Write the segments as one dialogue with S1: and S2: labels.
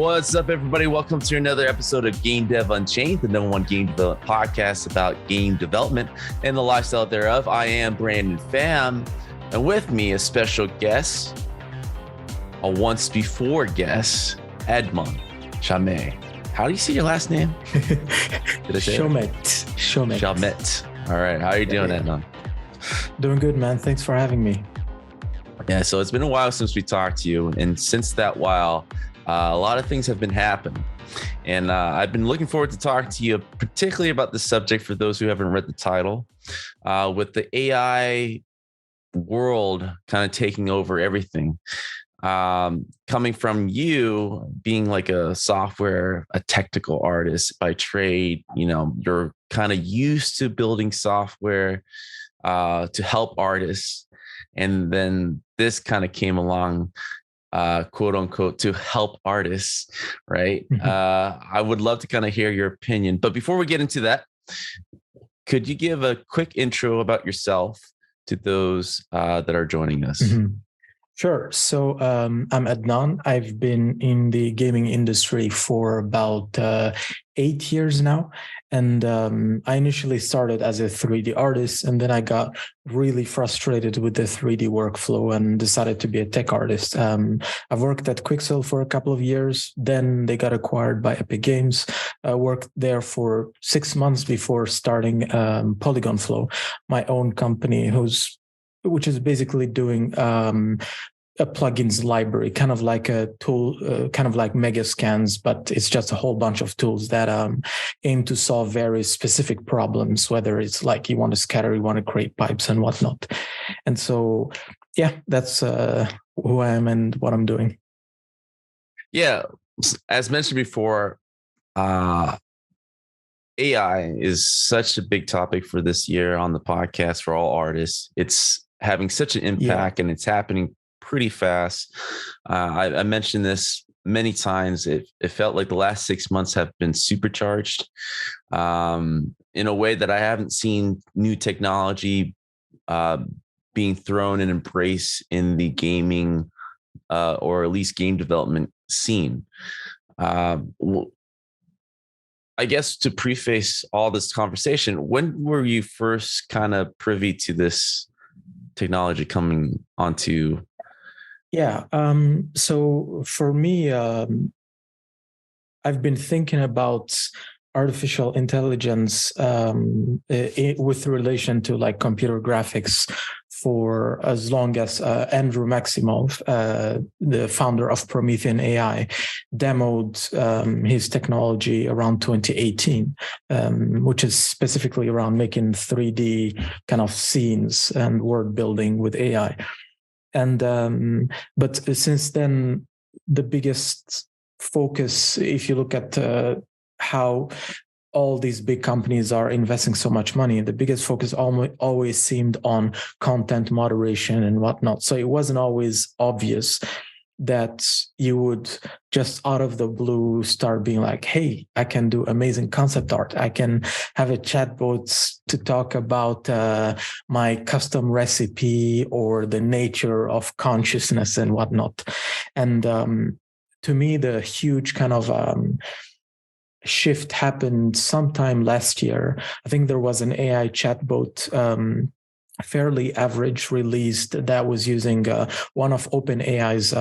S1: What's up, everybody? Welcome to another episode of Game Dev Unchained, the #1 game development podcast about game development and the lifestyle thereof. I am Brandon Pham, and with me, a special guest, a once before guest, Adnan Chaumette. How do you say your last name?
S2: Did I say Chaumette.
S1: Chaumette. All right. How are you doing, Adnan?
S2: Doing good, man. Thanks for having me.
S1: Yeah, so it's been a while since we talked to you, and since that while, a lot of things have been happening. And I've been looking forward to talking to you, particularly about the subject for those who haven't read the title, with the AI world kind of taking over everything. Coming from you being like a technical artist by trade, you're kind of used to building software to help artists. And then this kind of came along, quote unquote, to help artists, right? I would love to kind of hear your opinion. But before we get into that, could you give a quick intro about yourself to those that are joining us?
S2: Sure. So I'm Adnan. I've been in the gaming industry for about 8 years now. And I initially started as a 3D artist, and then I got really frustrated with the 3D workflow and decided to be a tech artist. I've worked at Quixel for a couple of years. Then they got acquired by Epic Games. I worked there for 6 months before starting Polygon Flow, my own company, which is basically doing a plugins library, kind of like a tool, kind of like Megascans, but it's just a whole bunch of tools that aim to solve very specific problems, whether it's like you want to scatter, you want to create pipes and whatnot. And so, yeah, that's who I am and what I'm doing.
S1: Yeah, as mentioned before, AI is such a big topic for this year on the podcast for all artists. It's having such an impact, and it's happening pretty fast. I mentioned this many times. It felt like the last 6 months have been supercharged in a way that I haven't seen new technology being thrown and embraced in the gaming or at least game development scene. I guess to preface all this conversation, when were you first kind of privy to this technology coming onto?
S2: Yeah. So for me, I've been thinking about artificial intelligence with relation to like computer graphics for as long as Andrew Maximov, the founder of Promethean AI, demoed his technology around 2018, which is specifically around making 3D kind of scenes and world building with AI. And but since then, the biggest focus, if you look at how all these big companies are investing so much money, the biggest focus always seemed on content moderation and whatnot. So it wasn't always obvious that you would just out of the blue start being like, hey, I can do amazing concept art. I can have a chatbot to talk about my custom recipe or the nature of consciousness and whatnot. And to me, the huge kind of shift happened sometime last year. I think there was an AI chatbot, fairly average, released that was using one of OpenAI's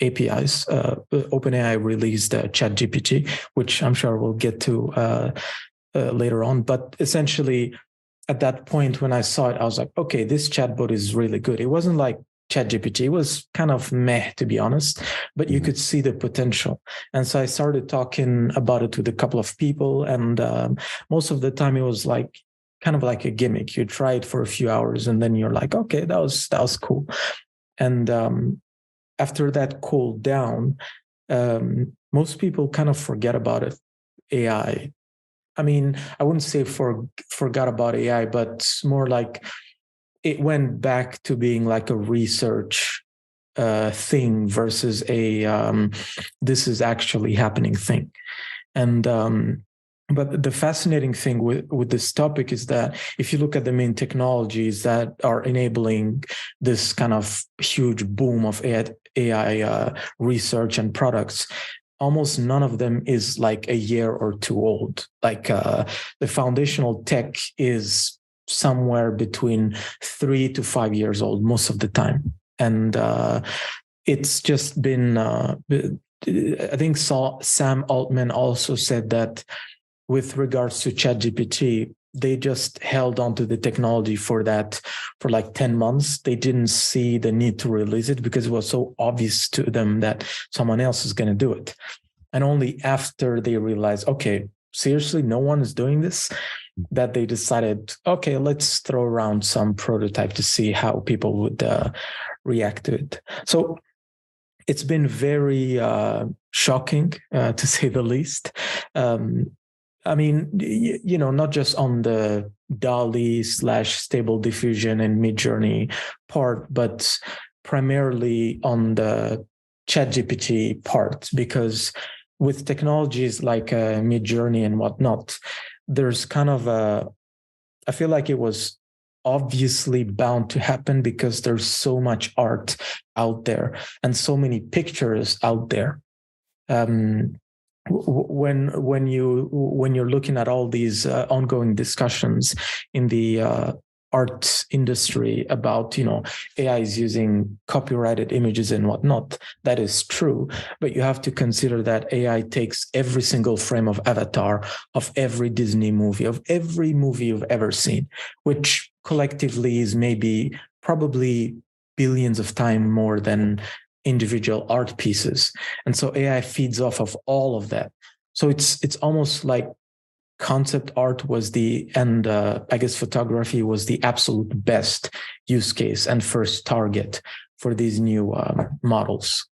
S2: APIs. OpenAI released ChatGPT, which I'm sure we'll get to later on. But essentially, at that point when I saw it, I was like, okay, this chatbot is really good. It wasn't like ChatGPT. It was kind of meh, to be honest, but you could see the potential. And so I started talking about it with a couple of people, and most of the time it was like kind of like a gimmick. You try it for a few hours and then you're like, okay, that was cool. And after that cooled down, most people kind of forget about it. AI. I mean, I wouldn't say forgot about AI, but more like it went back to being like a research thing versus a this is actually happening thing. And but the fascinating thing with this topic is that if you look at the main technologies that are enabling this kind of huge boom of AI research and products, almost none of them is like a year or two old. Like the foundational tech is somewhere between 3 to 5 years old most of the time. And it's just been, I think Sam Altman also said that with regards to ChatGPT, they just held on to the technology for like 10 months. They didn't see the need to release it because it was so obvious to them that someone else is going to do it. And only after they realized, okay, seriously, no one is doing this, that they decided, okay, let's throw around some prototype to see how people would react to it. So it's been very shocking, to say the least. I mean, not just on the DALL-E / Stable Diffusion and Midjourney part, but primarily on the ChatGPT part, because with technologies like Midjourney and whatnot, there's kind of I feel like it was obviously bound to happen because there's so much art out there and so many pictures out there. When you're looking at all these ongoing discussions in the art industry about AI is using copyrighted images and whatnot, that is true, but you have to consider that AI takes every single frame of Avatar, of every Disney movie, of every movie you've ever seen, which collectively is probably billions of times more than individual art pieces. And so AI feeds off of all of that. So it's almost like concept art was I guess photography was the absolute best use case and first target for these new models.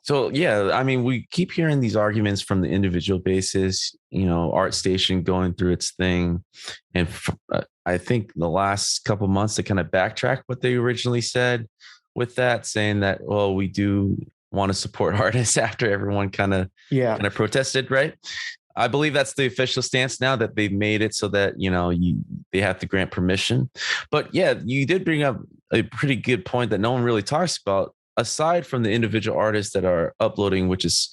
S1: So, yeah, I mean, we keep hearing these arguments from the individual basis, ArtStation going through its thing. And I think the last couple of months to kind of backtrack what they originally said with that, saying that, well, we do want to support artists after everyone kind of protested, right? I believe that's the official stance now, that they've made it so that, they have to grant permission. But yeah, you did bring up a pretty good point that no one really talks about, aside from the individual artists that are uploading, which is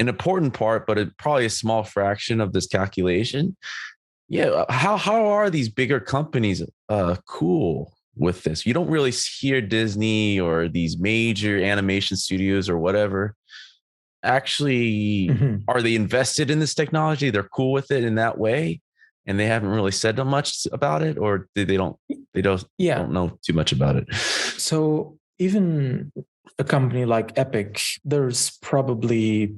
S1: an important part, but probably a small fraction of this calculation. Yeah. How are these bigger companies cool with this? You don't really hear Disney or these major animation studios or whatever. Actually, Are they invested in this technology? They're cool with it in that way, and they haven't really said much about it, or they don't know too much about it.
S2: So even a company like Epic, there's probably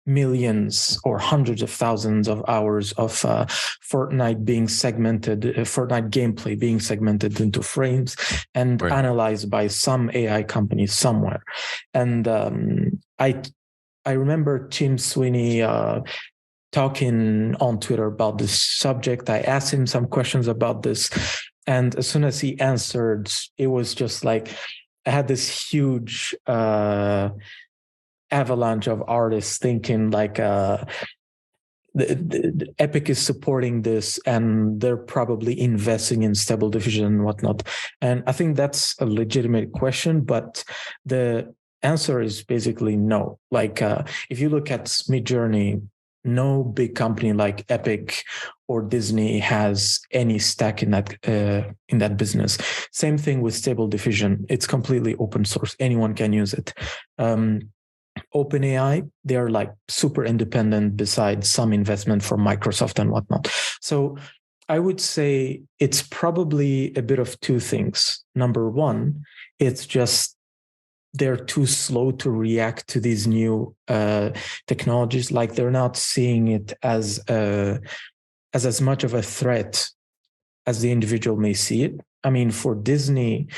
S2: millions or hundreds of thousands of hours of Fortnite gameplay being segmented into frames and analyzed by some AI company somewhere. And I remember Tim Sweeney talking on Twitter about this subject. I asked him some questions about this, and as soon as he answered, it was just like I had this huge avalanche of artists thinking like the Epic is supporting this and they're probably investing in Stable Diffusion and whatnot. And I think that's a legitimate question, but the answer is basically no. Like if you look at Midjourney, no big company like Epic or Disney has any stack in that business. Same thing with Stable Diffusion. It's completely open source. Anyone can use it. OpenAI, they're like super independent besides some investment from Microsoft and whatnot. So I would say it's probably a bit of two things. Number one, it's just they're too slow to react to these new technologies. Like they're not seeing it as much of a threat as the individual may see it. I mean, for Disney,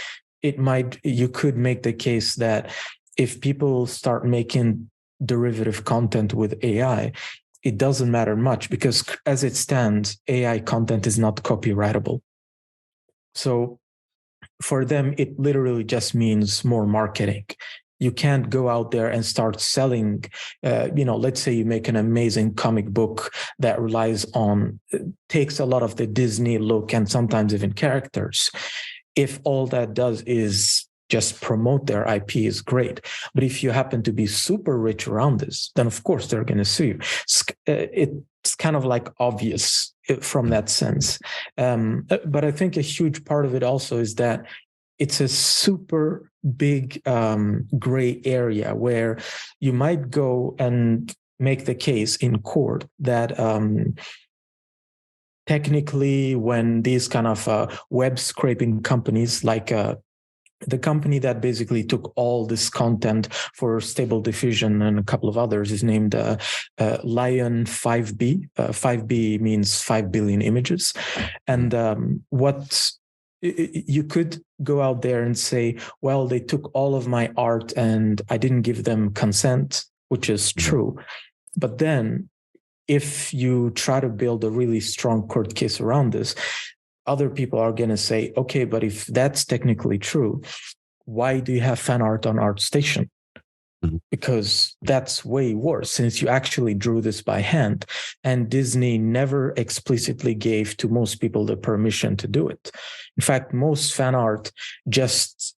S2: you could make the case that if people start making derivative content with AI, it doesn't matter much because as it stands, AI content is not copyrightable. So for them, it literally just means more marketing. You can't go out there and start selling, let's say you make an amazing comic book that takes a lot of the Disney look and sometimes even characters. If all that does is just promote their IP is great. But if you happen to be super rich around this, then of course they're going to sue you. It's kind of like obvious from that sense. But I think a huge part of it also is that it's a super big gray area where you might go and make the case in court that technically when these kind of web scraping companies like the company that basically took all this content for Stable Diffusion and a couple of others is named Lion 5B. 5B means 5 billion images. And what you could go out there and say, well, they took all of my art and I didn't give them consent, which is true. But then if you try to build a really strong court case around this, other people are going to say, okay, but if that's technically true, why do you have fan art on ArtStation? Because that's way worse since you actually drew this by hand and Disney never explicitly gave to most people the permission to do it. In fact, most fan art just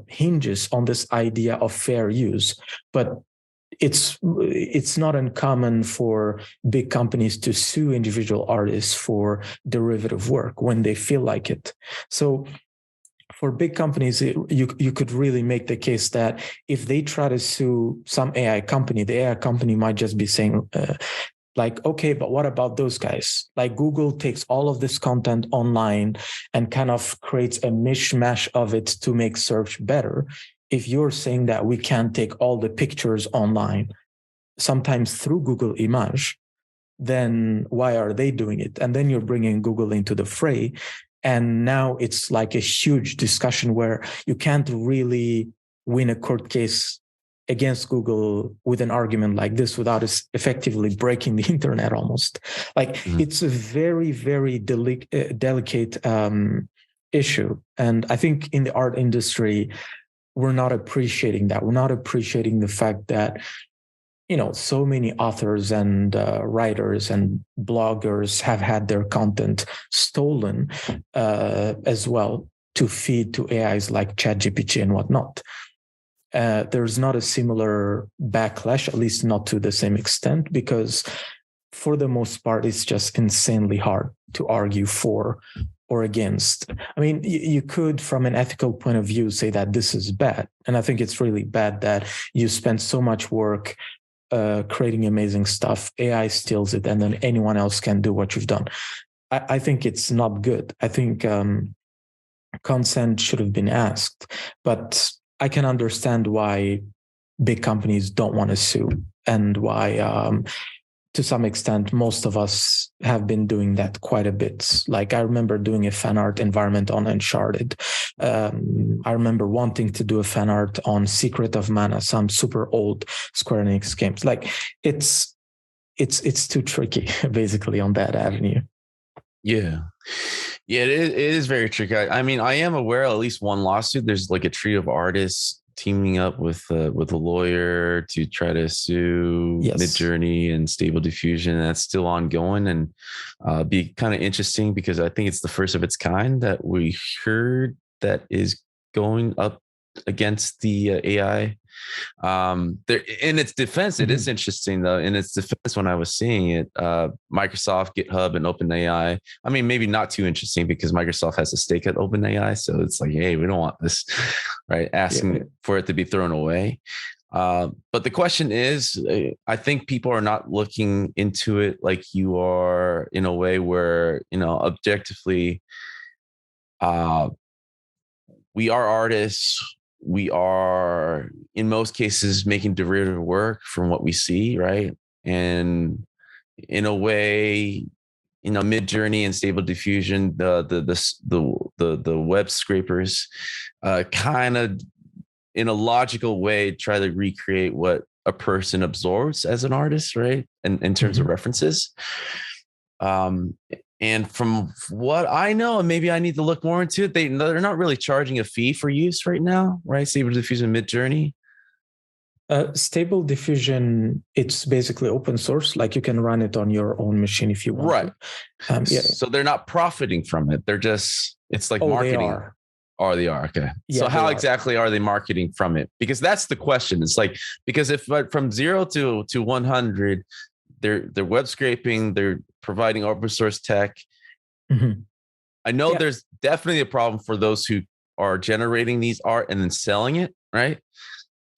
S2: hinges on this idea of fair use, but it's not uncommon for big companies to sue individual artists for derivative work when they feel like it. So for big companies, you could really make the case that if they try to sue some AI company, the AI company might just be saying, like, okay, but what about those guys? Like Google takes all of this content online and kind of creates a mishmash of it to make search better. If you're saying that we can't take all the pictures online, sometimes through Google Image, then why are they doing it? And then you're bringing Google into the fray. And now it's like a huge discussion where you can't really win a court case against Google with an argument like this without us effectively breaking the internet almost. Like it's a very, very delicate issue. And I think in the art industry, we're not appreciating that. We're not appreciating the fact that, you know, so many authors and writers and bloggers have had their content stolen as well to feed to AIs like ChatGPT and whatnot. There's not a similar backlash, at least not to the same extent, because for the most part, it's just insanely hard to argue for or against. I mean, you could, from an ethical point of view, say that this is bad. And I think it's really bad that you spend so much work creating amazing stuff, AI steals it, and then anyone else can do what you've done. I think it's not good. I think consent should have been asked, but I can understand why big companies don't want to sue and why to some extent, most of us have been doing that quite a bit. Like I remember doing a fan art environment on Uncharted. I remember wanting to do a fan art on Secret of Mana, some super old Square Enix games. Like it's too tricky, basically, on that avenue.
S1: Yeah, it is very tricky. I mean, I am aware of at least one lawsuit. There's like a trio of artists teaming up with a lawyer to try to sue Midjourney and Stable Diffusion. That's still ongoing and be kind of interesting because I think it's the first of its kind that we heard that is going up against the AI. There in its defense, it is interesting though. In its defense, when I was seeing it, Microsoft, GitHub, and OpenAI. I mean, maybe not too interesting because Microsoft has a stake at OpenAI, so it's like, hey, we don't want this, right? Asking for it to be thrown away. But the question is, I think people are not looking into it like you are in a way where, you know, objectively, we are artists. We are, in most cases, making derivative work from what we see, right? And in a way, you know, Midjourney and Stable Diffusion, the web scrapers, kind of in a logical way try to recreate what a person absorbs as an artist, right? And in terms of references. And from what I know, and maybe I need to look more into it, they're not really charging a fee for use right now, right? Stable Diffusion, Midjourney.
S2: Stable Diffusion, it's basically open source. Like you can run it on your own machine if you want.
S1: Right. So they're not profiting from it. They're just, it's like marketing. Oh, they are. Okay.
S2: Yeah,
S1: so how
S2: they are.
S1: exactly are they marketing from it? Because that's the question. It's like, because if from 0 to 100, they're web scraping, they're providing open source tech.
S2: Mhm.
S1: I know
S2: Yeah.
S1: there's definitely a problem for those who are generating these art and then selling it, right?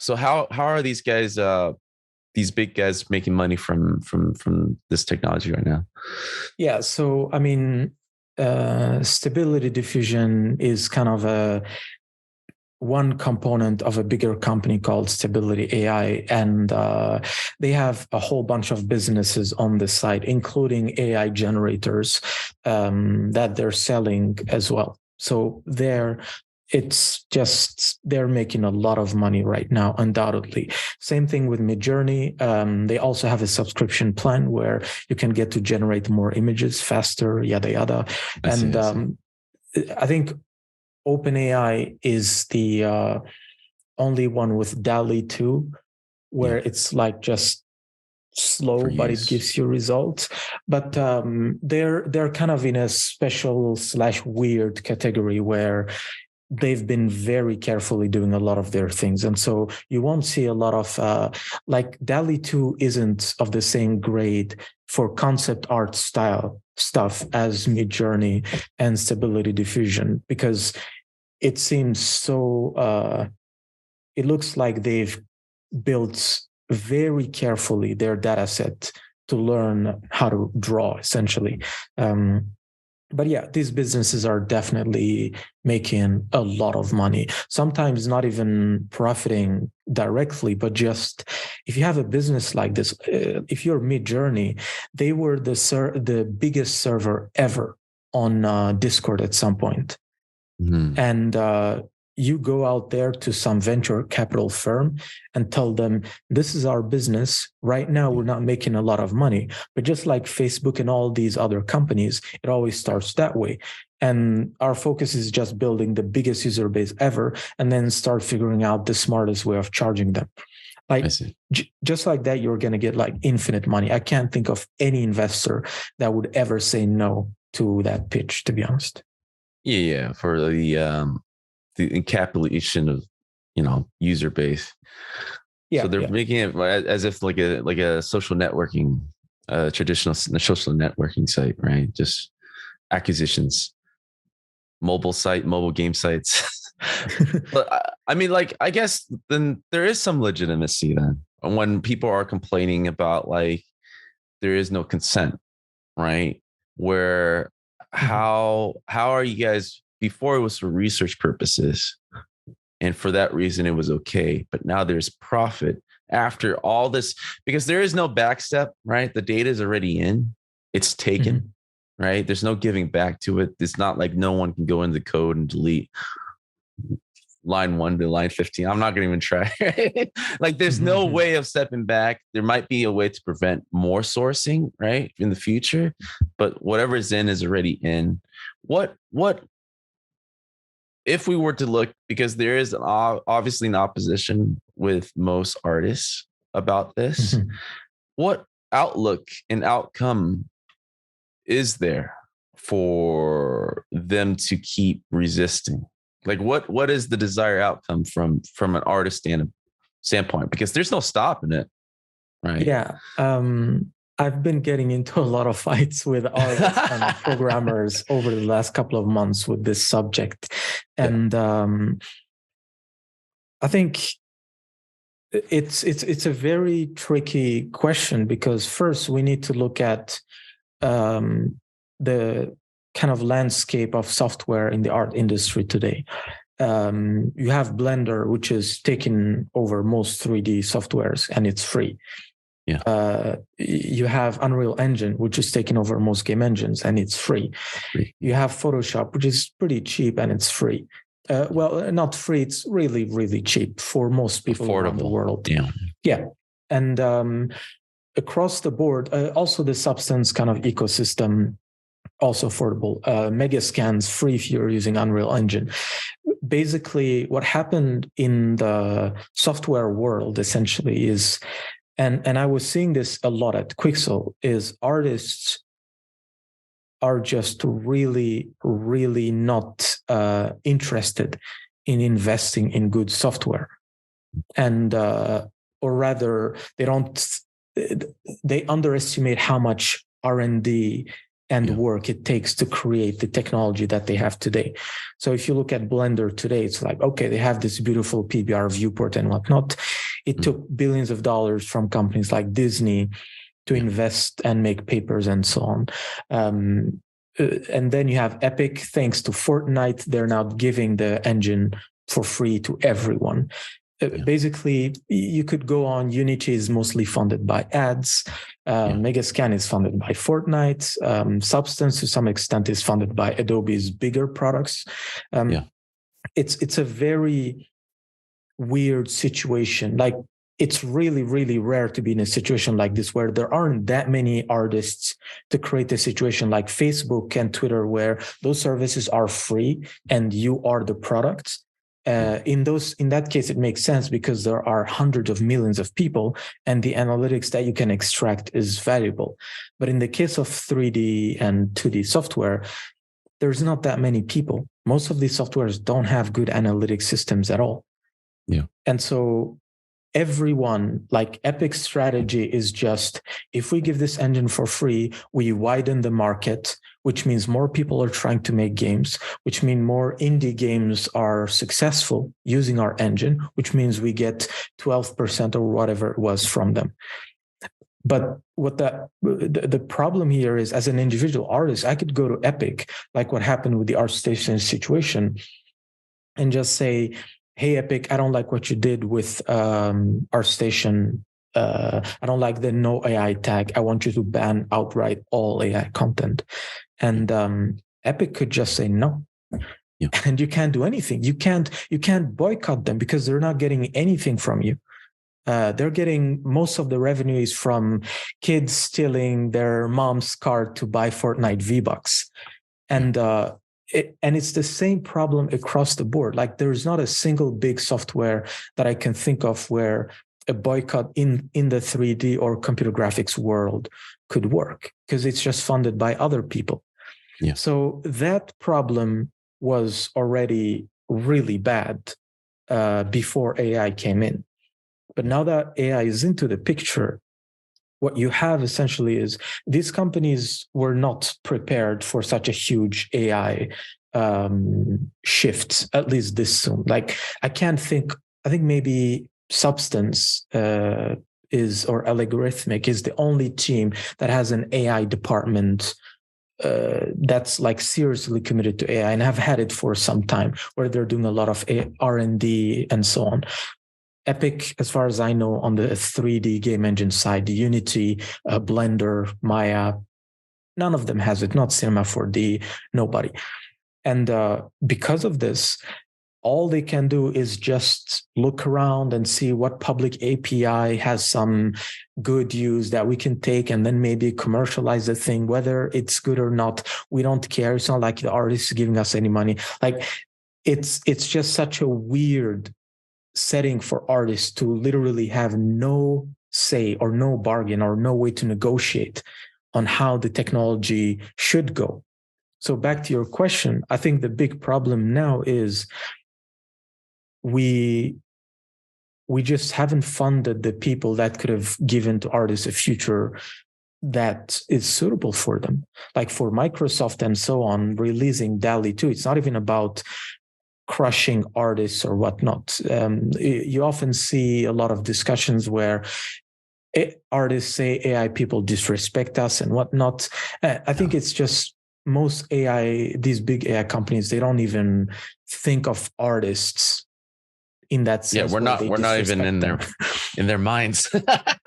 S1: So how are these big guys making money from this technology right now?
S2: Yeah. So, I mean, stability diffusion is kind of a one component of a bigger company called Stability AI, and they have a whole bunch of businesses on the side, including AI generators that they're selling as well. So it's just they're making a lot of money right now, undoubtedly. Same thing with Midjourney. They also have a subscription plan where you can get to generate more images faster, yada yada. I think OpenAI is the only one with DALL-E 2, where it's like just slow, but it gives you results. But they're kind of in a special / weird category where they've been very carefully doing a lot of their things. And so you won't see a lot of like DALL-E 2 isn't of the same grade for concept art style stuff as Midjourney and Stability Diffusion, because it seems so it looks like they've built very carefully their data set to learn how to draw, essentially. But yeah, these businesses are definitely making a lot of money, sometimes not even profiting directly, but just if you have a business like this, if you're Midjourney, they were the biggest server ever on Discord at some point. Mm-hmm. And you go out there to some venture capital firm and tell them, this is our business. Right now, we're not making a lot of money. But just like Facebook and all these other companies, it always starts that way. And our focus is just building the biggest user base ever and then start figuring out the smartest way of charging them. Like just like that, you're going to get like infinite money. I can't think of any investor that would ever say no to that pitch, to be honest.
S1: Yeah, for the encapsulation of user base. Yeah, so they're making it as if like a social networking, traditional social networking site, right? Just acquisitions, mobile game sites. But I mean, like, I guess then there is some legitimacy then when people are complaining about like there is no consent, right? Where how are you guys, before it was for research purposes and for that reason it was okay, but now there's profit after all this because there is no backstep, right? The data is already in, it's taken, right? There's no giving back to it. It's not like no one can go in the code and delete line 1 to line 15. I'm not going to even try. Like there's no way of stepping back. There might be a way to prevent more sourcing, right, in the future, but whatever is in is already in. What if we were to look, because there is obviously an opposition with most artists about this, what outlook and outcome is there for them to keep resisting? Like what is the desired outcome from an artist standpoint? Because there's no stopping it, right?
S2: Yeah. I've been getting into a lot of fights with artists and programmers over the last couple of months with this subject. And I think it's a very tricky question because first we need to look at the kind of landscape of software in the art industry today. You have Blender, which is taking over most 3D softwares and it's free. Yeah. You have Unreal Engine, which is taking over most game engines and it's free. You have Photoshop, which is pretty cheap and it's free. Well, not free. It's really, really cheap for most people around the world. Yeah. And across the board, also the Substance kind of ecosystem, also affordable. Megascan's free if you're using Unreal Engine. Basically, what happened in the software world essentially is, and I was seeing this a lot at Quixel, is artists are just really, really not interested in investing in good software. And or rather, they underestimate how much R&D and work it takes to create the technology that they have today. So if you look at Blender today, it's like, okay, they have this beautiful PBR viewport and whatnot. It took billions of dollars from companies like Disney to invest and make papers and so on. And then you have Epic. Thanks to Fortnite, they're now giving the engine for free to everyone. Basically, you could go on. Unity is mostly funded by ads. Megascan is funded by Fortnite. Substance, to some extent, is funded by Adobe's bigger products. It's a very weird situation. Like, it's really, really rare to be in a situation like this where there aren't that many artists to create a situation like Facebook and Twitter, where those services are free and you are the product. In that case, it makes sense because there are hundreds of millions of people and the analytics that you can extract is valuable. But in the case of 3D and 2D software, there's not that many people. Most of these softwares don't have good analytic systems at all. And so everyone, like Epic's strategy is just, if we give this engine for free, we widen the market, which means more people are trying to make games, which means more indie games are successful using our engine, which means we get 12% or whatever it was from them. But what the problem here is, as an individual artist, I could go to Epic, like what happened with the ArtStation situation, and just say, hey, Epic, I don't like what you did with ArtStation. I don't like the no AI tag. I want you to ban outright all AI content. And Epic could just say no. And you can't do anything. You can't boycott them because they're not getting anything from you. They're getting most of the revenues from kids stealing their mom's card to buy Fortnite V-Bucks. And it's the same problem across the board. Like, there's not a single big software that I can think of where a boycott in the 3D or computer graphics world could work, because it's just funded by other people. So that problem was already really bad before AI came in. But now that AI is into the picture, what you have essentially is these companies were not prepared for such a huge AI shift, at least this soon. Like, I think maybe Substance or Allegorithmic is the only team that has an AI department that's like seriously committed to AI and have had it for some time, where they're doing a lot of R&D and so on. Epic, as far as I know, on the 3D game engine side, Unity, Blender, Maya, none of them has it. Not Cinema 4D, nobody. And because of this, all they can do is just look around and see what public API has some good use that we can take and then maybe commercialize the thing. Whether it's good or not, we don't care. It's not like the artist is giving us any money. Like, it's just such a weird setting for artists to literally have no say or no bargain or no way to negotiate on how the technology should go. So back to your question, I think the big problem now is we just haven't funded the people that could have given to artists a future that is suitable for them. Like for Microsoft and so on, releasing DALL-E 2, it's not even about crushing artists or whatnot. You often see a lot of discussions where artists say AI people disrespect us and whatnot. I think it's just most AI, these big AI companies, they don't even think of artists in that sense.
S1: We're not even in their minds.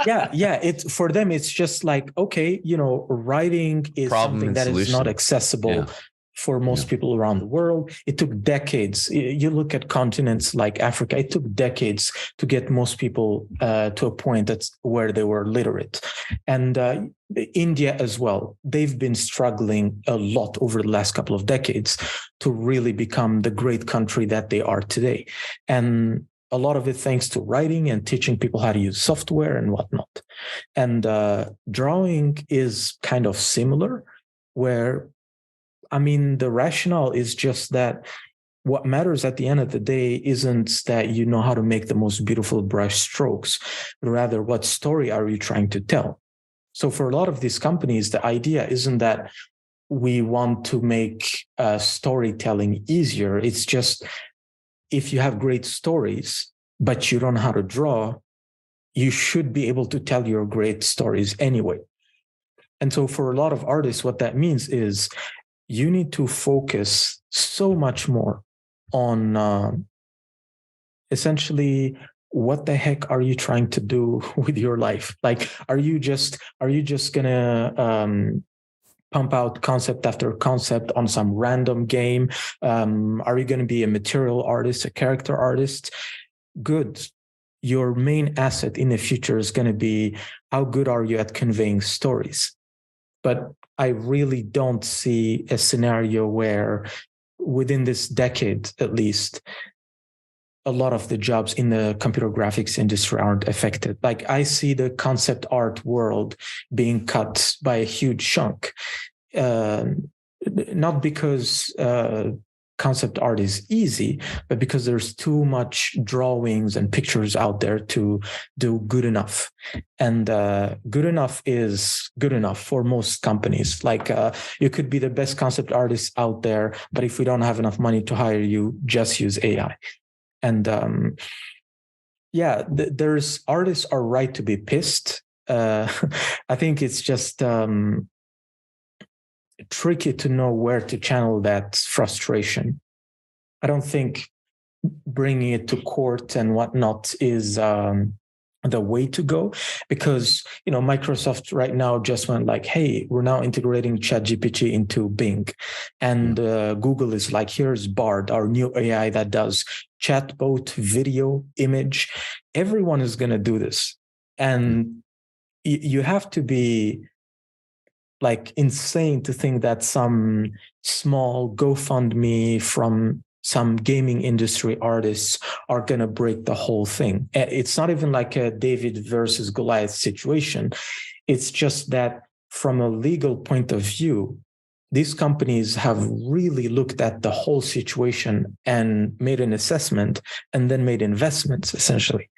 S1: It's for them, it's just like, okay, writing is something that is not accessible for most people around the world. It took decades. You look at continents like Africa, it took decades to get most people to a point that's where they were literate. And India as well, they've been struggling a lot over the last couple of decades to really become the great country that they are today. And a lot of it thanks to writing and teaching people how to use software and whatnot. And drawing is kind of similar, where
S2: I mean, the rationale is just that what matters at the end of the day isn't that you know how to make the most beautiful brush strokes, but rather what story are you trying to tell? So for a lot of these companies, the idea isn't that we want to make storytelling easier. It's just if you have great stories, but you don't know how to draw, you should be able to tell your great stories anyway. And so for a lot of artists, what that means is you need to focus so much more on essentially what the heck are you trying to do with your life? Like, are you just gonna pump out concept after concept on some random game? Are you going to be a material artist, a character artist? Good. Your main asset in the future is going to be how good are you at conveying stories? But I really don't see a scenario where within this decade, at least, a lot of the jobs in the computer graphics industry aren't affected. Like I see the concept art world being cut by a huge chunk, not because concept art is easy, but because there's too much drawings and pictures out there to do good enough. And good enough is good enough for most companies. Like you could be the best concept artist out there, but if we don't have enough money to hire you, just use AI. And there's artists are right to be pissed. I think it's just tricky to know where to channel that frustration. I don't think bringing it to court and whatnot is the way to go, because Microsoft right now just went like, hey, we're now integrating ChatGPT into Bing, and Google is like, here's Bard, our new AI that does chatbot, video, image. Everyone is going to do this, and you have to be like insane to think that some small GoFundMe from some gaming industry artists are going to break the whole thing. It's not even like a David versus Goliath situation. It's just that from a legal point of view, these companies have really looked at the whole situation and made an assessment and then made investments, essentially.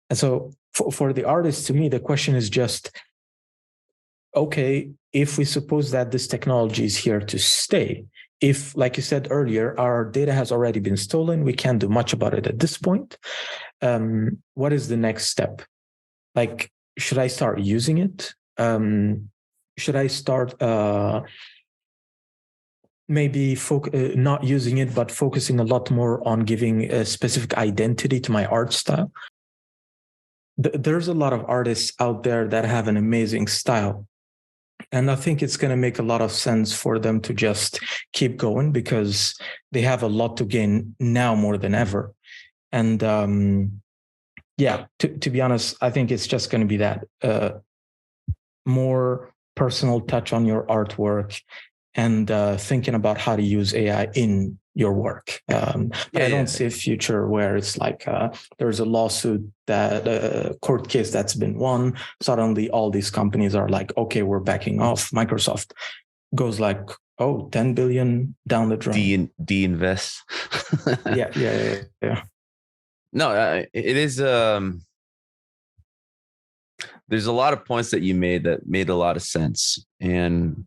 S2: And so for the artists, to me, the question is just, okay, if we suppose that this technology is here to stay, if, like you said earlier, our data has already been stolen, we can't do much about it at this point. What is the next step? Like, should I start using it? Should I start maybe not using it, but focusing a lot more on giving a specific identity to my art style? There's a lot of artists out there that have an amazing style. And I think it's going to make a lot of sense for them to just keep going because they have a lot to gain now more than ever. And to be honest, I think it's just going to be that more personal touch on your artwork and thinking about how to use AI in your work. I don't see a future where it's like there's a lawsuit, that a court case that's been won. Suddenly all these companies are like, okay, we're backing off. Microsoft goes like, 10 billion down the drain.
S1: De-invest.
S2: Yeah.
S1: No, it is. There's a lot of points that you made that made a lot of sense. And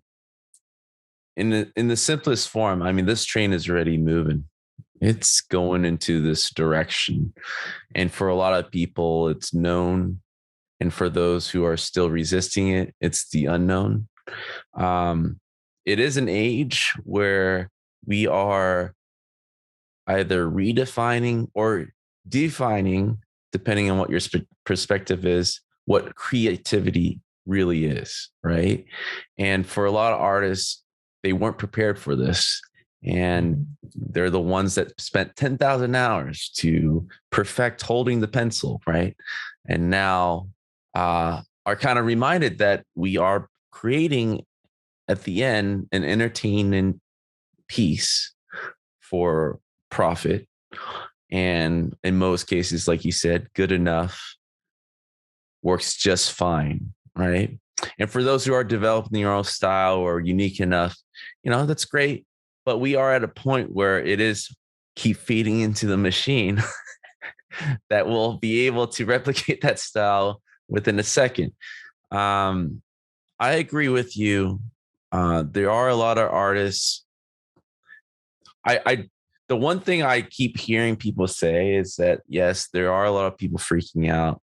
S1: in the simplest form, I mean, this train is already moving. It's going into this direction. And for a lot of people, it's known. And for those who are still resisting it, it's the unknown. It is an age where we are either redefining or defining, depending on what your perspective is, what creativity really is, right? And for a lot of artists, they weren't prepared for this. And they're the ones that spent 10,000 hours to perfect holding the pencil, right? And now are kind of reminded that we are creating at the end an entertainment piece for profit. And in most cases, like you said, good enough works just fine, right? And for those who are developing their own style or unique enough, that's great. but we are at a point where it is keep feeding into the machine that will be able to replicate that style within a second. I agree with you. There are a lot of artists. The one thing I keep hearing people say is that, yes, there are a lot of people freaking out,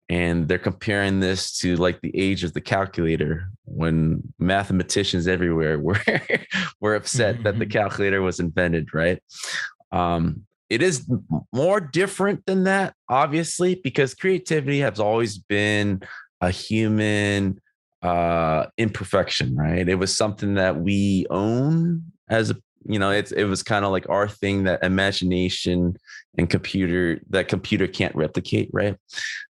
S1: and they're comparing this to like the age of the calculator, when mathematicians everywhere were upset that the calculator was invented, right? It is more different than that, obviously, because creativity has always been a human imperfection, right? It was something that we own as a, it was kind of like our thing, that imagination and computer can't replicate, right?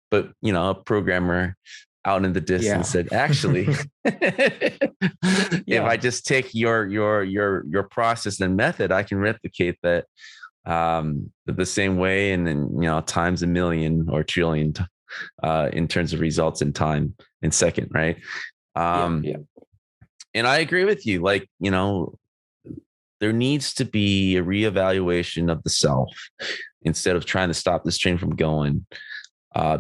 S1: But a programmer out in the distance said, actually, if I just take your process and method, I can replicate that the same way, and then times a million or trillion in terms of results in time in second, right? And I agree with you. Like, there needs to be a reevaluation of the self instead of trying to stop this train from going.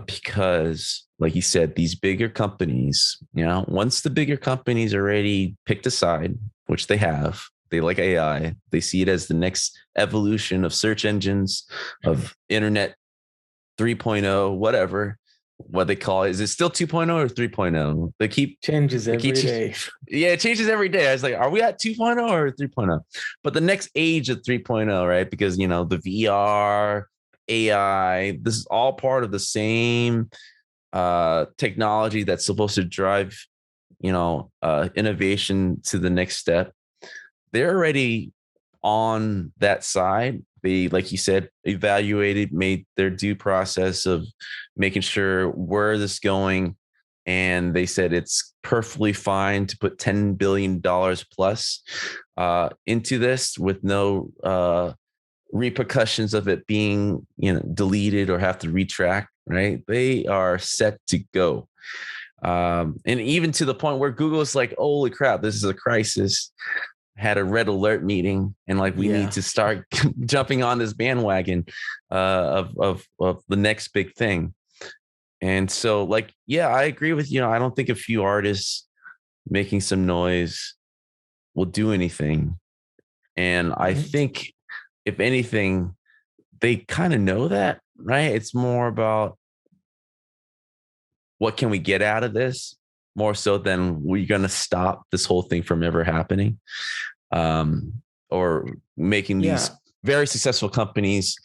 S1: Because, like you said, these bigger companies, once the bigger companies already picked a side, which they have, they like AI, they see it as the next evolution of search engines, of internet 3.0, whatever, what they call it. Is it still 2.0 or 3.0? They keep
S2: changes every day.
S1: Yeah, it changes every day. I was like, are we at 2.0 or 3.0? But the next age of 3.0, right? Because, the VR, AI, this is all part of the same technology that's supposed to drive, innovation to the next step. They're already on that side. They, like you said, evaluated, made their due process of making sure where this is going. And they said it's perfectly fine to put $10 billion plus into this with no repercussions of it being, deleted or have to retract, right? They are set to go. And even to the point where Google is like, holy crap, this is a crisis. Had a red alert meeting, and like, we need to start jumping on this bandwagon of the next big thing. And so, like, I agree with you. I don't think a few artists making some noise will do anything. And I think, if anything, they kind of know that, right? It's more about what can we get out of this, more so than we're going to stop this whole thing from ever happening. Or making these very successful companies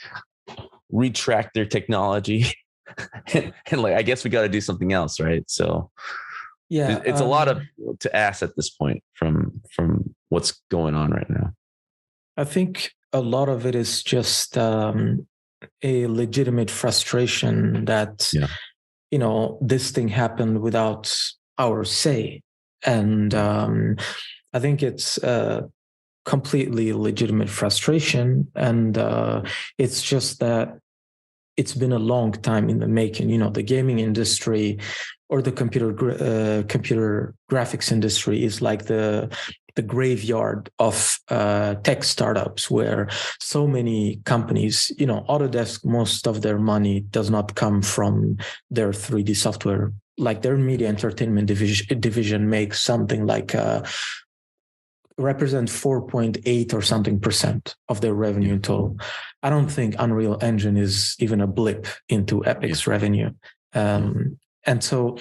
S1: retract their technology. and like, I guess we got to do something else, right? So it's a lot to ask at this point from what's going on right now.
S2: I think a lot of it is just a legitimate frustration that this thing happened without our say, and I think it's completely legitimate frustration, and it's just that it's been a long time in the making. The gaming industry or the computer graphics industry is like the graveyard of tech startups, where so many companies, Autodesk, most of their money does not come from their 3D software. Like, their media entertainment division makes something like represent 4.8 or something % of their revenue in total. I don't think Unreal Engine is even a blip into Epic's revenue. And so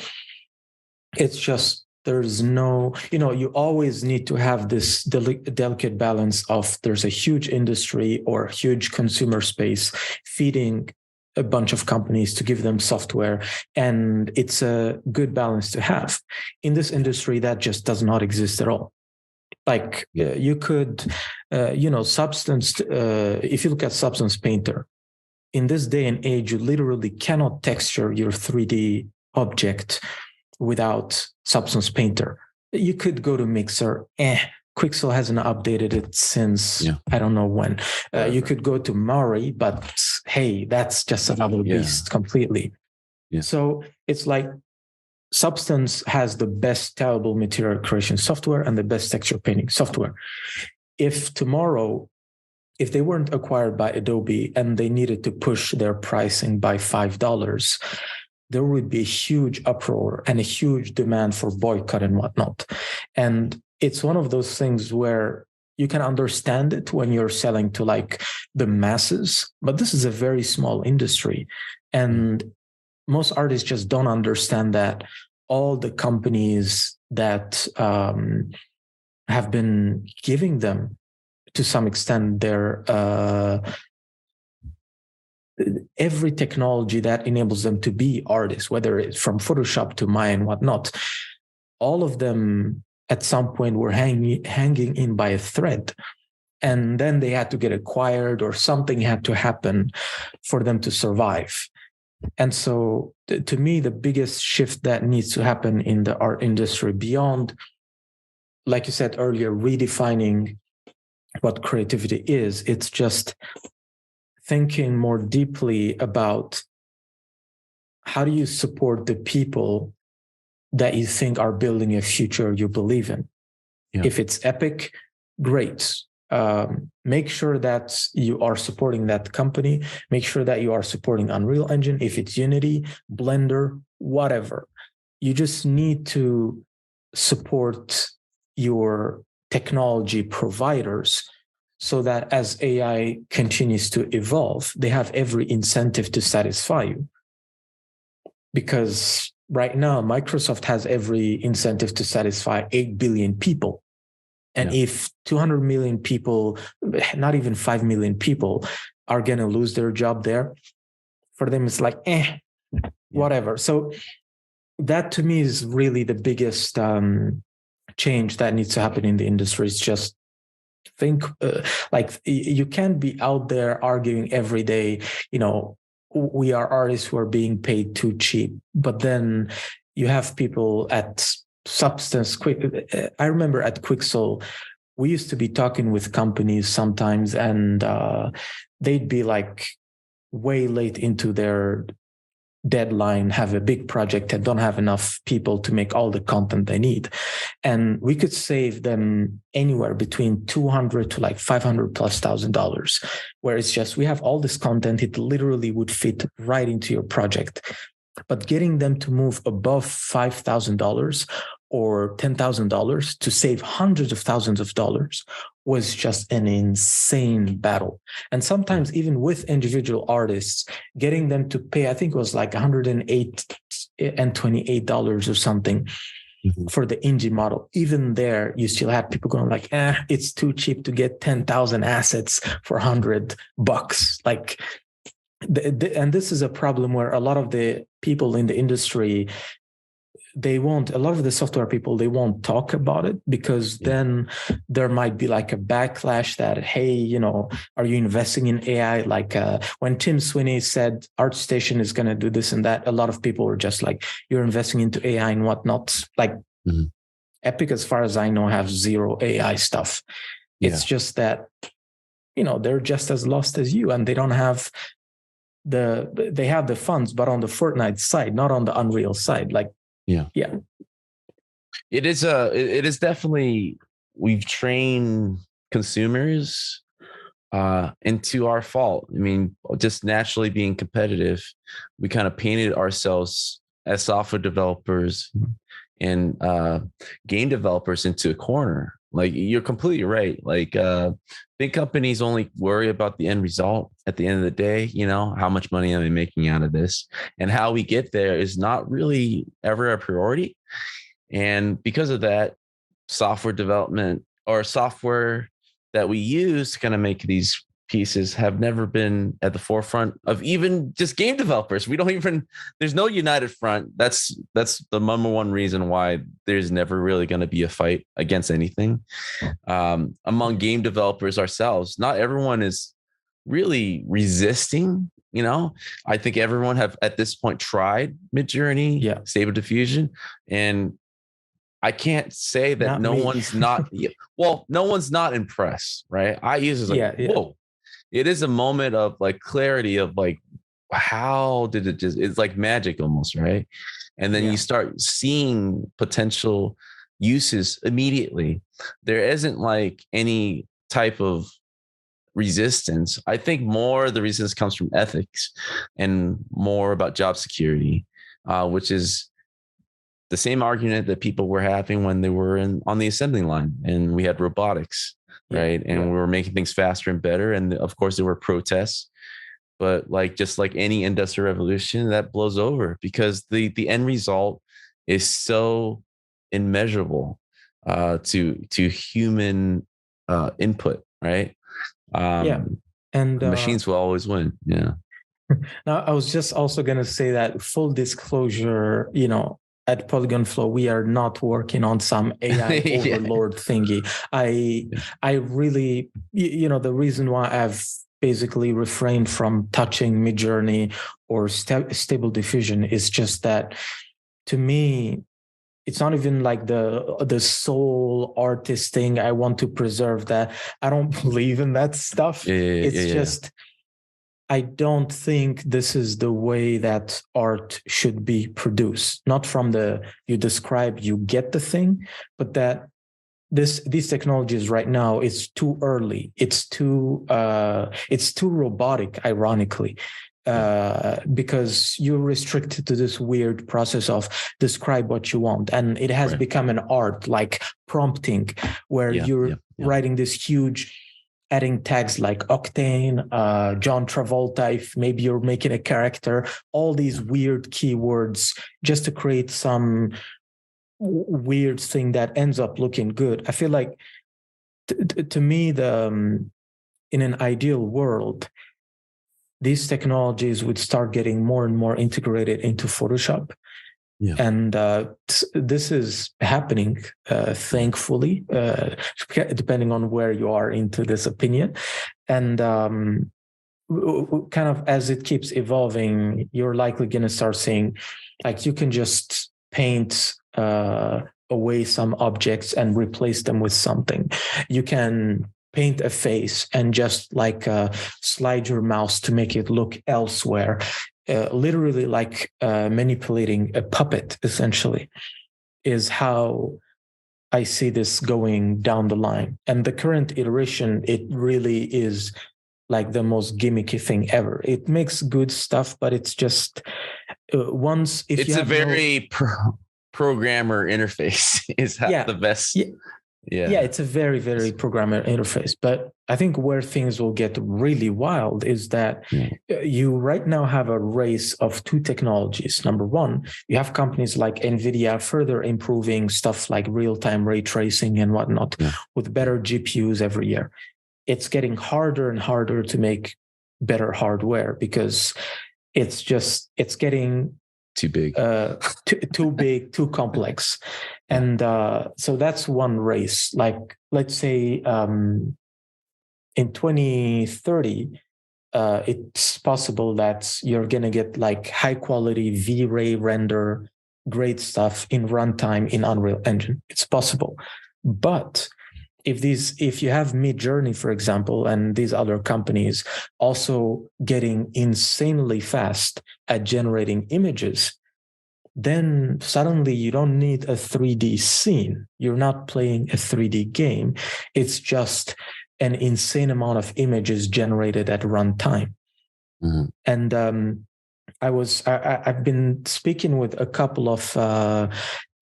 S2: it's just, there's no, you always need to have this delicate balance of, there's a huge industry or huge consumer space feeding a bunch of companies to give them software. And it's a good balance to have. In this industry, that just does not exist at all. Like, you could, Substance, if you look at Substance Painter, in this day and age, you literally cannot texture your 3D object without Substance Painter. You could go to Mixer. Quixel hasn't updated it since I don't know when. You could go to Mari, but hey, that's just another beast completely. So it's like, Substance has the best tellable material creation software and the best texture painting software. if tomorrow, if they weren't acquired by Adobe and they needed to push their pricing by $5, there would be a huge uproar and a huge demand for boycott and whatnot. And it's one of those things where you can understand it when you're selling to like the masses, but this is a very small industry. And most artists just don't understand that all the companies that have been giving them, to some extent, their every technology that enables them to be artists, whether it's from Photoshop to Maya and whatnot, all of them at some point were hanging in by a thread. And then they had to get acquired or something had to happen for them to survive. And so to me, the biggest shift that needs to happen in the art industry beyond, like you said earlier, redefining what creativity is, it's just thinking more deeply about how do you support the people that you think are building a future you believe in. Yeah. If it's Epic, great. Make sure that you are supporting that company. Make sure that you are supporting Unreal Engine. If it's Unity, Blender, whatever. You just need to support your technology providers so that as AI continues to evolve, they have every incentive to satisfy you. Because right now, Microsoft has every incentive to satisfy 8 billion people. And if 200 million people, not even 5 million people, are going to lose their job there, for them, it's like, whatever. So that to me is really the biggest change that needs to happen in the industry. It's just think like you can't be out there arguing every day, we are artists who are being paid too cheap. But then you have people at Substance I remember at Quixel, we used to be talking with companies sometimes, and they'd be like way late into their deadline, have a big project and don't have enough people to make all the content they need. And we could save them anywhere between $200 to like $500,000+, where it's just, we have all this content, it literally would fit right into your project. But getting them to move above $5,000 or $10,000 to save hundreds of thousands of dollars was just an insane battle. And sometimes even with individual artists, getting them to pay, I think it was like $108 and $28 or something for the indie model. Even there, you still had people going like, it's too cheap to get 10,000 assets for $100. Like, and this is a problem where a lot of the people in the industry, a lot of the software people, they won't talk about it, because then there might be like a backlash that, hey, are you investing in AI? Like when Tim Sweeney said ArtStation is going to do this and that, a lot of people were just like, you're investing into AI and whatnot. Like Epic, as far as I know, have zero AI stuff. It's just that, they're just as lost as you, and they don't have they have the funds, but on the Fortnite side, not on the Unreal side. Like,
S1: it is definitely, we've trained consumers into our fault. I mean, just naturally being competitive, we kind of painted ourselves as software developers and game developers into a corner. Like, you're completely right. Like big companies only worry about the end result at the end of the day. How much money am I making out of this? And how we get there is not really ever a priority. And because of that, software development or software that we use to kind of make these pieces have never been at the forefront of even just game developers. There's no united front. That's the number one reason why there's never really going to be a fight against anything among game developers ourselves. Not everyone is really resisting. I think everyone have at this point tried Midjourney, Stable Diffusion, and I can't say that no one's not. No one's not impressed, right? I use it like, whoa. It is a moment of like clarity of like, how did it just, it's like magic almost, right? And then you start seeing potential uses immediately. There isn't like any type of resistance. I think more the resistance comes from ethics and more about job security, which is the same argument that people were having when they were on the assembly line and we had robotics, right? And we were making things faster and better. And of course, there were protests, but just like any industrial revolution, that blows over because the end result is so immeasurable to human input, right?
S2: And
S1: machines will always win. Yeah.
S2: Now, I was just also going to say that full disclosure, at Polygon Flow, we are not working on some AI overlord thingy. I really, the reason why I've basically refrained from touching Midjourney or Stable Diffusion is just that, to me, it's not even like the soul artist thing. I want to preserve that. I don't believe in that stuff. It's just, I don't think this is the way that art should be produced. Not from you describe, you get the thing, but that these technologies right now, it's too early. It's too robotic, ironically. Because you're restricted to this weird process of describe what you want. And it has become an art, like prompting, where you're writing this huge, adding tags like Octane, John Travolta, if maybe you're making a character, all these weird keywords just to create some weird thing that ends up looking good. I feel like, to me, in an ideal world, these technologies would start getting more and more integrated into Photoshop. Yeah. And this is happening, thankfully, depending on where you are into this opinion. And kind of as it keeps evolving, you're likely going to start seeing, like, you can just paint away some objects and replace them with something. You can paint a face and just slide your mouse to make it look elsewhere. Literally like manipulating a puppet, essentially, is how I see this going down the line. And the current iteration, it really is like the most gimmicky thing ever. It makes good stuff, but it's just
S1: it's a very programmer interface is the best.
S2: Yeah, it's a very, very programmer interface. But I think where things will get really wild is that you right now have a race of two technologies. Number one, you have companies like NVIDIA further improving stuff like real-time ray tracing and whatnot with better GPUs every year. It's getting harder and harder to make better hardware because it's getting
S1: too big,
S2: too big, too complex. And so that's one race. Like, let's say in 2030, it's possible that you're going to get like high quality V-Ray render, great stuff in runtime in Unreal Engine. It's possible. But if you have Midjourney, for example, and these other companies also getting insanely fast at generating images, then suddenly you don't need a 3D scene. You're not playing a 3D game. It's just an insane amount of images generated at runtime. Mm-hmm. And I've been speaking with a couple of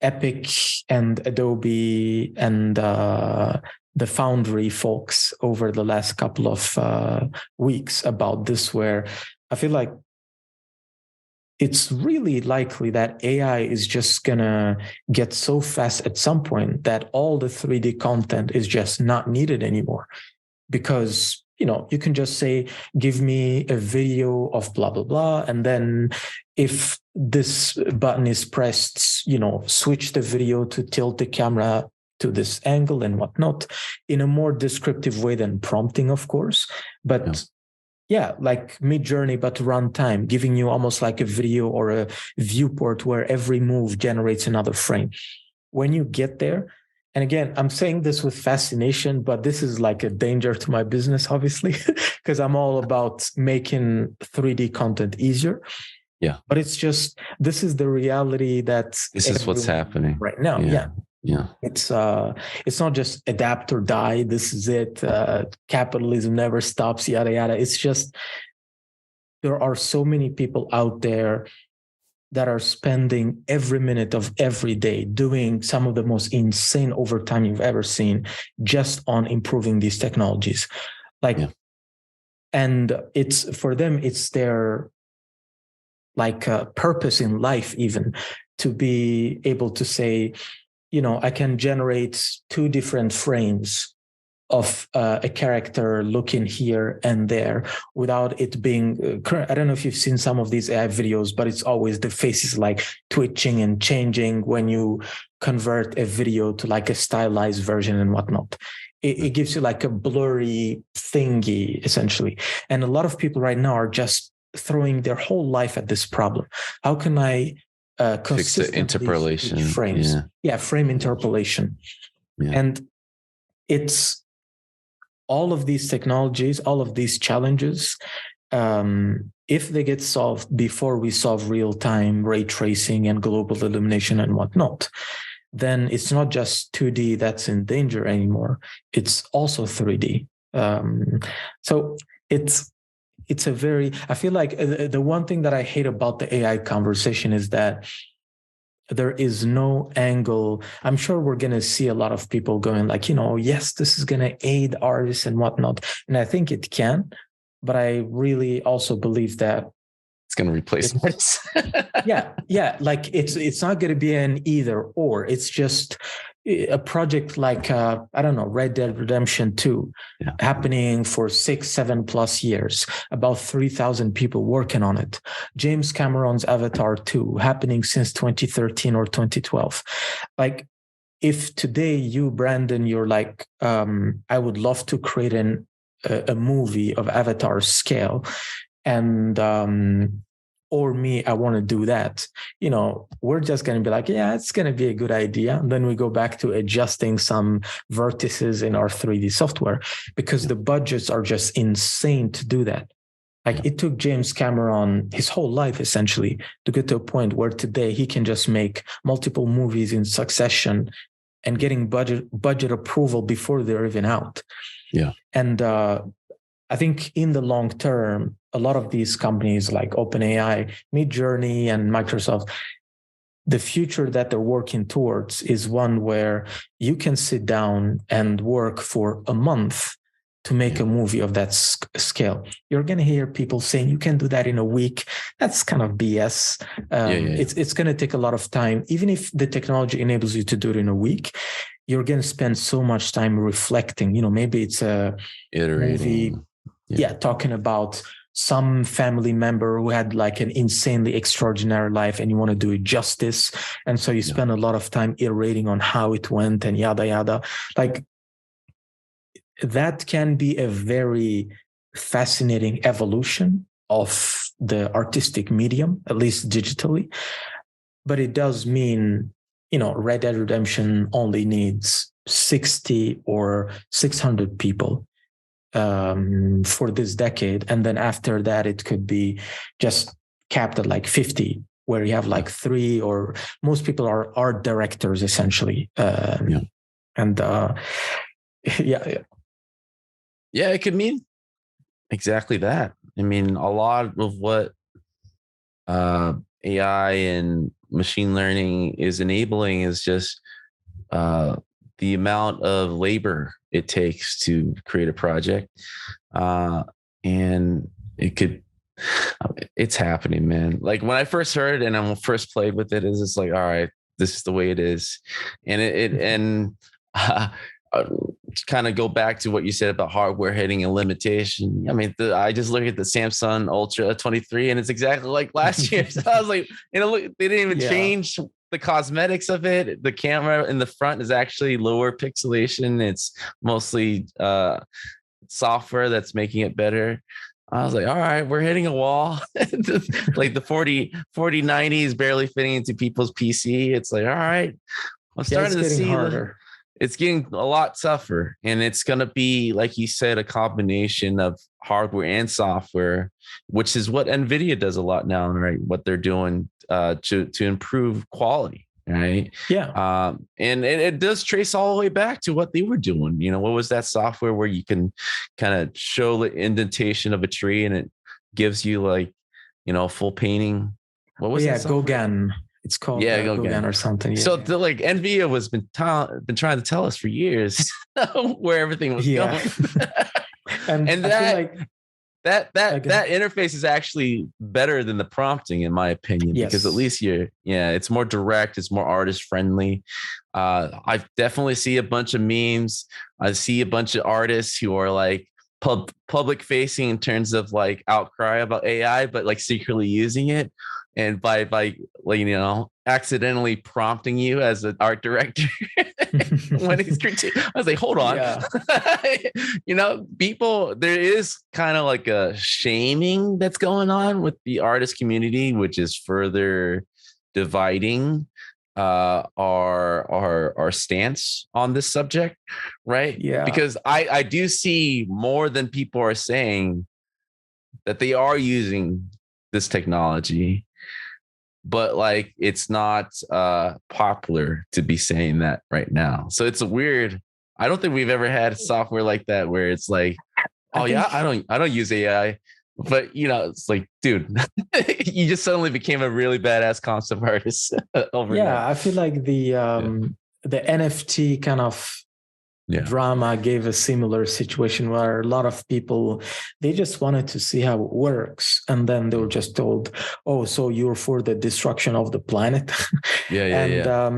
S2: Epic and Adobe and the Foundry folks over the last couple of weeks about this, where I feel like it's really likely that AI is just going to get so fast at some point that all the 3D content is just not needed anymore. Because, you can just say, give me a video of blah, blah, blah. And then if this button is pressed, switch the video to tilt the camera to this angle and whatnot, in a more descriptive way than prompting, of course. But like Midjourney, but runtime, giving you almost like a video or a viewport where every move generates another frame. When you get there, and again, I'm saying this with fascination, but this is like a danger to my business, obviously, because I'm all about making 3D content easier. Yeah. But it's just, this is the reality that
S1: this is what's happening
S2: right now. Yeah.
S1: Yeah.
S2: It's not just adapt or die. This is it. Capitalism never stops, yada yada. It's just there are so many people out there that are spending every minute of every day doing some of the most insane overtime you've ever seen just on improving these technologies. Like, and it's for them, it's their like purpose in life, even to be able to say, I can generate 2 different frames of a character looking here and there without it being I don't know if you've seen some of these AI videos, but it's always the faces like twitching and changing when you convert a video to like a stylized version and whatnot. It gives you like a blurry thingy, essentially. And a lot of people right now are just throwing their whole life at this problem. How can I
S1: fix the interpolation
S2: frames? Frame interpolation. And it's all of these technologies, all of these challenges, if they get solved before we solve real-time ray tracing and global illumination and whatnot, then it's not just 2D that's in danger anymore. It's also 3D. So it's a very, I feel like the one thing that I hate about the AI conversation is that there is no angle. I'm sure we're going to see a lot of people going like, yes, this is going to aid artists and whatnot. And I think it can, but I really also believe that
S1: it's going to replace artists.
S2: yeah. Like it's not going to be an either or. It's just a project like, I don't know, Red Dead Redemption 2 happening for 6-7+ years, about 3,000 people working on it. James Cameron's Avatar 2 happening since 2013 or 2012. Like, if today you, Brandon, you're like, I would love to create a movie of Avatar scale, and or me, I want to do that, we're just going to be like, yeah, it's going to be a good idea. And then we go back to adjusting some vertices in our 3D software because the budgets are just insane to do that. Like it took James Cameron his whole life essentially to get to a point where today he can just make multiple movies in succession and getting budget approval before they're even out.
S1: Yeah.
S2: And I think in the long term, a lot of these companies like OpenAI, Midjourney, and Microsoft, the future that they're working towards is one where you can sit down and work for a month to make a movie of that scale. You're going to hear people saying you can do that in a week. That's kind of BS. It's going to take a lot of time. Even if the technology enables you to do it in a week, you're going to spend so much time reflecting. Maybe it's a movie, talking about some family member who had like an insanely extraordinary life and you want to do it justice. And so you spend a lot of time iterating on how it went and yada, yada. Like that can be a very fascinating evolution of the artistic medium, at least digitally. But it does mean, Red Dead Redemption only needs 60 or 600 people for this decade. And then after that, it could be just capped at like 50, where you have like 3, or most people are art directors essentially. And
S1: it could mean exactly that. I mean, a lot of what AI and machine learning is enabling is just the amount of labor it takes to create a project. And it's happening, man. Like when I first heard and I first played with it, it's just like, all right, this is the way it is. And kind of go back to what you said about hardware hitting a limitation. I mean, I just look at the Samsung Ultra 23 and it's exactly like last year. So I was like, look, they didn't even change the cosmetics of it. The camera in the front is actually lower pixelation. It's mostly software that's making it better. I was like, all right, we're hitting a wall. Like the 4090 is barely fitting into people's PC. It's like, all right, I'm starting to see harder. It's getting a lot tougher, and it's going to be, like you said, a combination of hardware and software, which is what NVIDIA does a lot now, right? What they're doing to improve quality. right?
S2: Yeah.
S1: And it does trace all the way back to what they were doing. What was that software where you can kind of show the indentation of a tree and it gives you like, full painting? What was that software?
S2: Gauguin. It's called Gauguin or something.
S1: So like NVIDIA was been trying to tell us for years where everything was going. and that interface is actually better than the prompting, in my opinion, because at least it's more direct, it's more artist friendly. I definitely see a bunch of memes. I see a bunch of artists who are like public facing in terms of like outcry about AI, but like secretly using it. And by accidentally prompting you as an art director when he's critiquing, I was like, hold on. People, there is kind of like a shaming that's going on with the artist community, which is further dividing our stance on this subject, right?
S2: Yeah.
S1: Because I do see more than people are saying that they are using this technology, but like it's not popular to be saying that right now. So it's weird. I don't think we've ever had software like that where it's like, I don't use AI, but it's like, dude, you just suddenly became a really badass concept artist overnight.
S2: Yeah, I feel like the NFT kind of drama gave a similar situation where a lot of people, they just wanted to see how it works, and then they were just told, oh, so you're for the destruction of the planet. I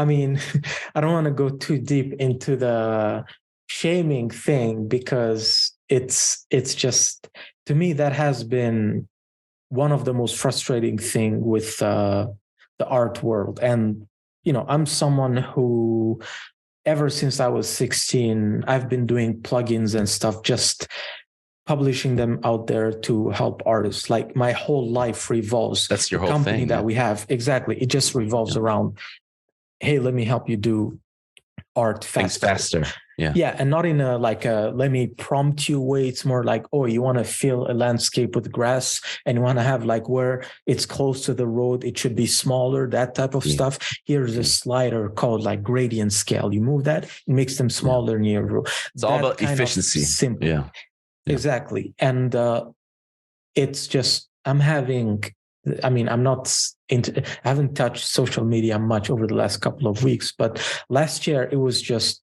S2: mean, I don't want to go too deep into the shaming thing, because it's just, to me, that has been one of the most frustrating thing with the art world. And I'm someone who, ever since I was 16, I've been doing plugins and stuff, just publishing them out there to help artists. Like my whole life revolves.
S1: That's your whole
S2: company
S1: thing
S2: that we have. Exactly. It just revolves around, hey, let me help you do art faster. Yeah. And not in a let me prompt you way. It's more like, oh, you want to fill a landscape with grass and you want to have like where it's close to the road, it should be smaller, that type of stuff. Here's a slider called like gradient scale. You move that, it makes them smaller near the road.
S1: It's all about efficiency.
S2: Simple.
S1: Yeah.
S2: Exactly. And it's just, I haven't touched social media much over the last couple of weeks, but last year it was just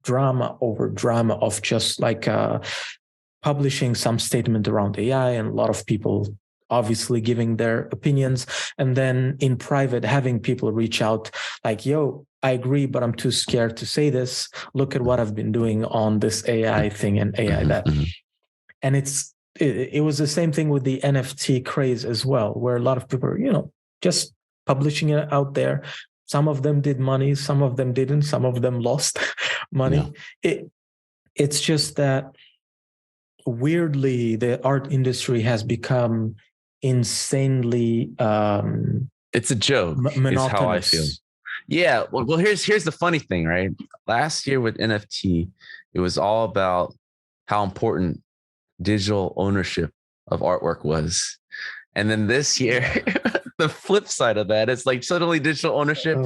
S2: drama over drama of just like publishing some statement around AI, and a lot of people obviously giving their opinions, and then in private having people reach out like, yo, I agree, but I'm too scared to say this. Look at what I've been doing on this AI thing and AI that. And it was the same thing with the NFT craze as well, where a lot of people are, just publishing it out there. Some of them did money, some of them didn't, some of them lost money. Yeah. It's just that weirdly, the art industry has become insanely
S1: it's a joke, is how I feel. Yeah. Well, here's the funny thing, right? Last year with NFT, it was all about how important digital ownership of artwork was. And then this year, the flip side of that is like suddenly digital ownership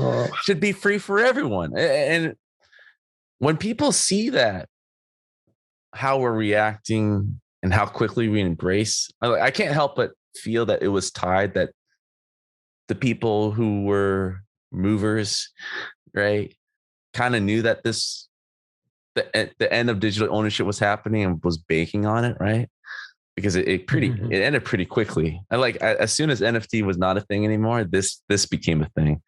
S1: should be free for everyone. And when people see that, how we're reacting and how quickly we embrace, I can't help but feel that it was tied that the people who were movers, right, kind of knew that the end of digital ownership was happening and was banking on it, right? Because it ended pretty quickly. As soon as NFT was not a thing anymore, this became a thing,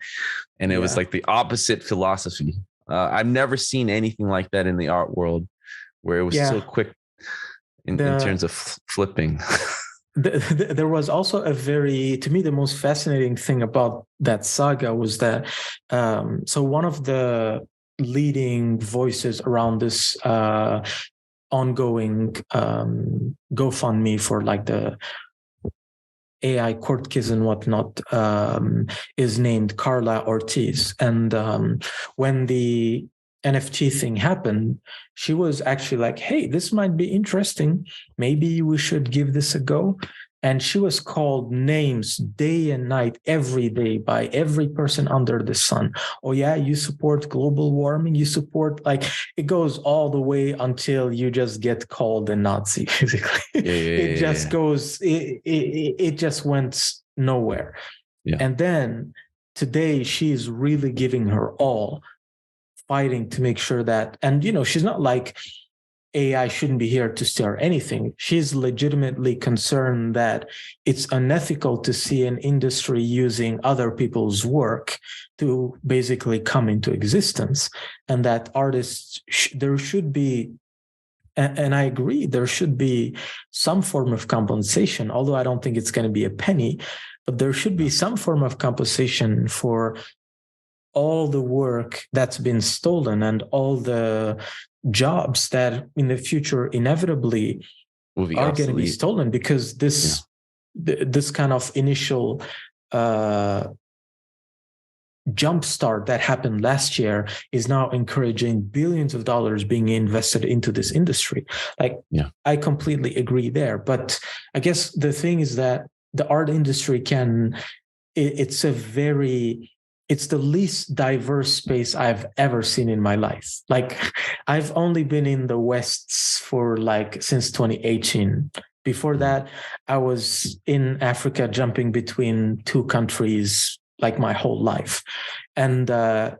S1: and it was like the opposite philosophy. I've never seen anything like that in the art world, where it was so quick in terms of flipping.
S2: There was also to me, the most fascinating thing about that saga was that, so one of the leading voices around this ongoing GoFundMe for like the AI court case and whatnot is named Carla Ortiz. And when the NFT thing happened, she was actually like, hey, this might be interesting. Maybe we should give this a go. And she was called names day and night, every day, by every person under the sun. Oh, yeah, you support global warming. You support, like, it goes all the way until you just get called a Nazi, physically. It just goes, it just went nowhere. Yeah. And then today, she's really giving her all, fighting to make sure that, and, you know, she's not like, AI shouldn't be here to steer anything. She's legitimately concerned that it's unethical to see an industry using other people's work to basically come into existence, and that artists, there should be, and I agree, there should be some form of compensation, although I don't think it's going to be a penny, but there should be some form of compensation for all the work that's been stolen and all the jobs that in the future inevitably are going to be stolen, because this this kind of initial jumpstart that happened last year is now encouraging billions of dollars being invested into this industry. Like, I completely agree there. But I guess the thing is that the art industry it's the least diverse space I've ever seen in my life. Like, I've only been in the West for since 2018. Before that, I was in Africa jumping between two countries like my whole life. And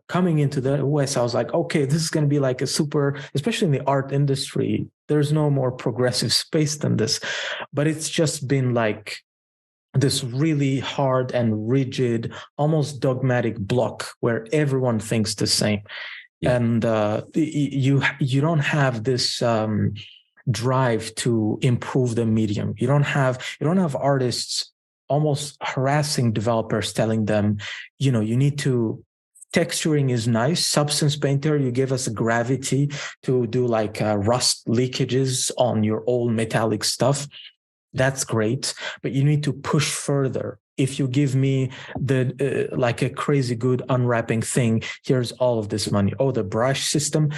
S2: coming into the West, I was like, okay, this is going to be like a super, especially in the art industry, there's no more progressive space than this. But it's just been like this really hard and rigid, almost dogmatic block where everyone thinks the same. And you don't have this drive to improve the medium. You don't have artists almost harassing developers, telling them, you know, you need to, texturing is nice. Substance Painter, you give us a gravity to do like rust leakages on your old metallic stuff. That's great, but you need to push further. If you give me the like a crazy good unwrapping thing, here's all of this money. Oh, the brush system.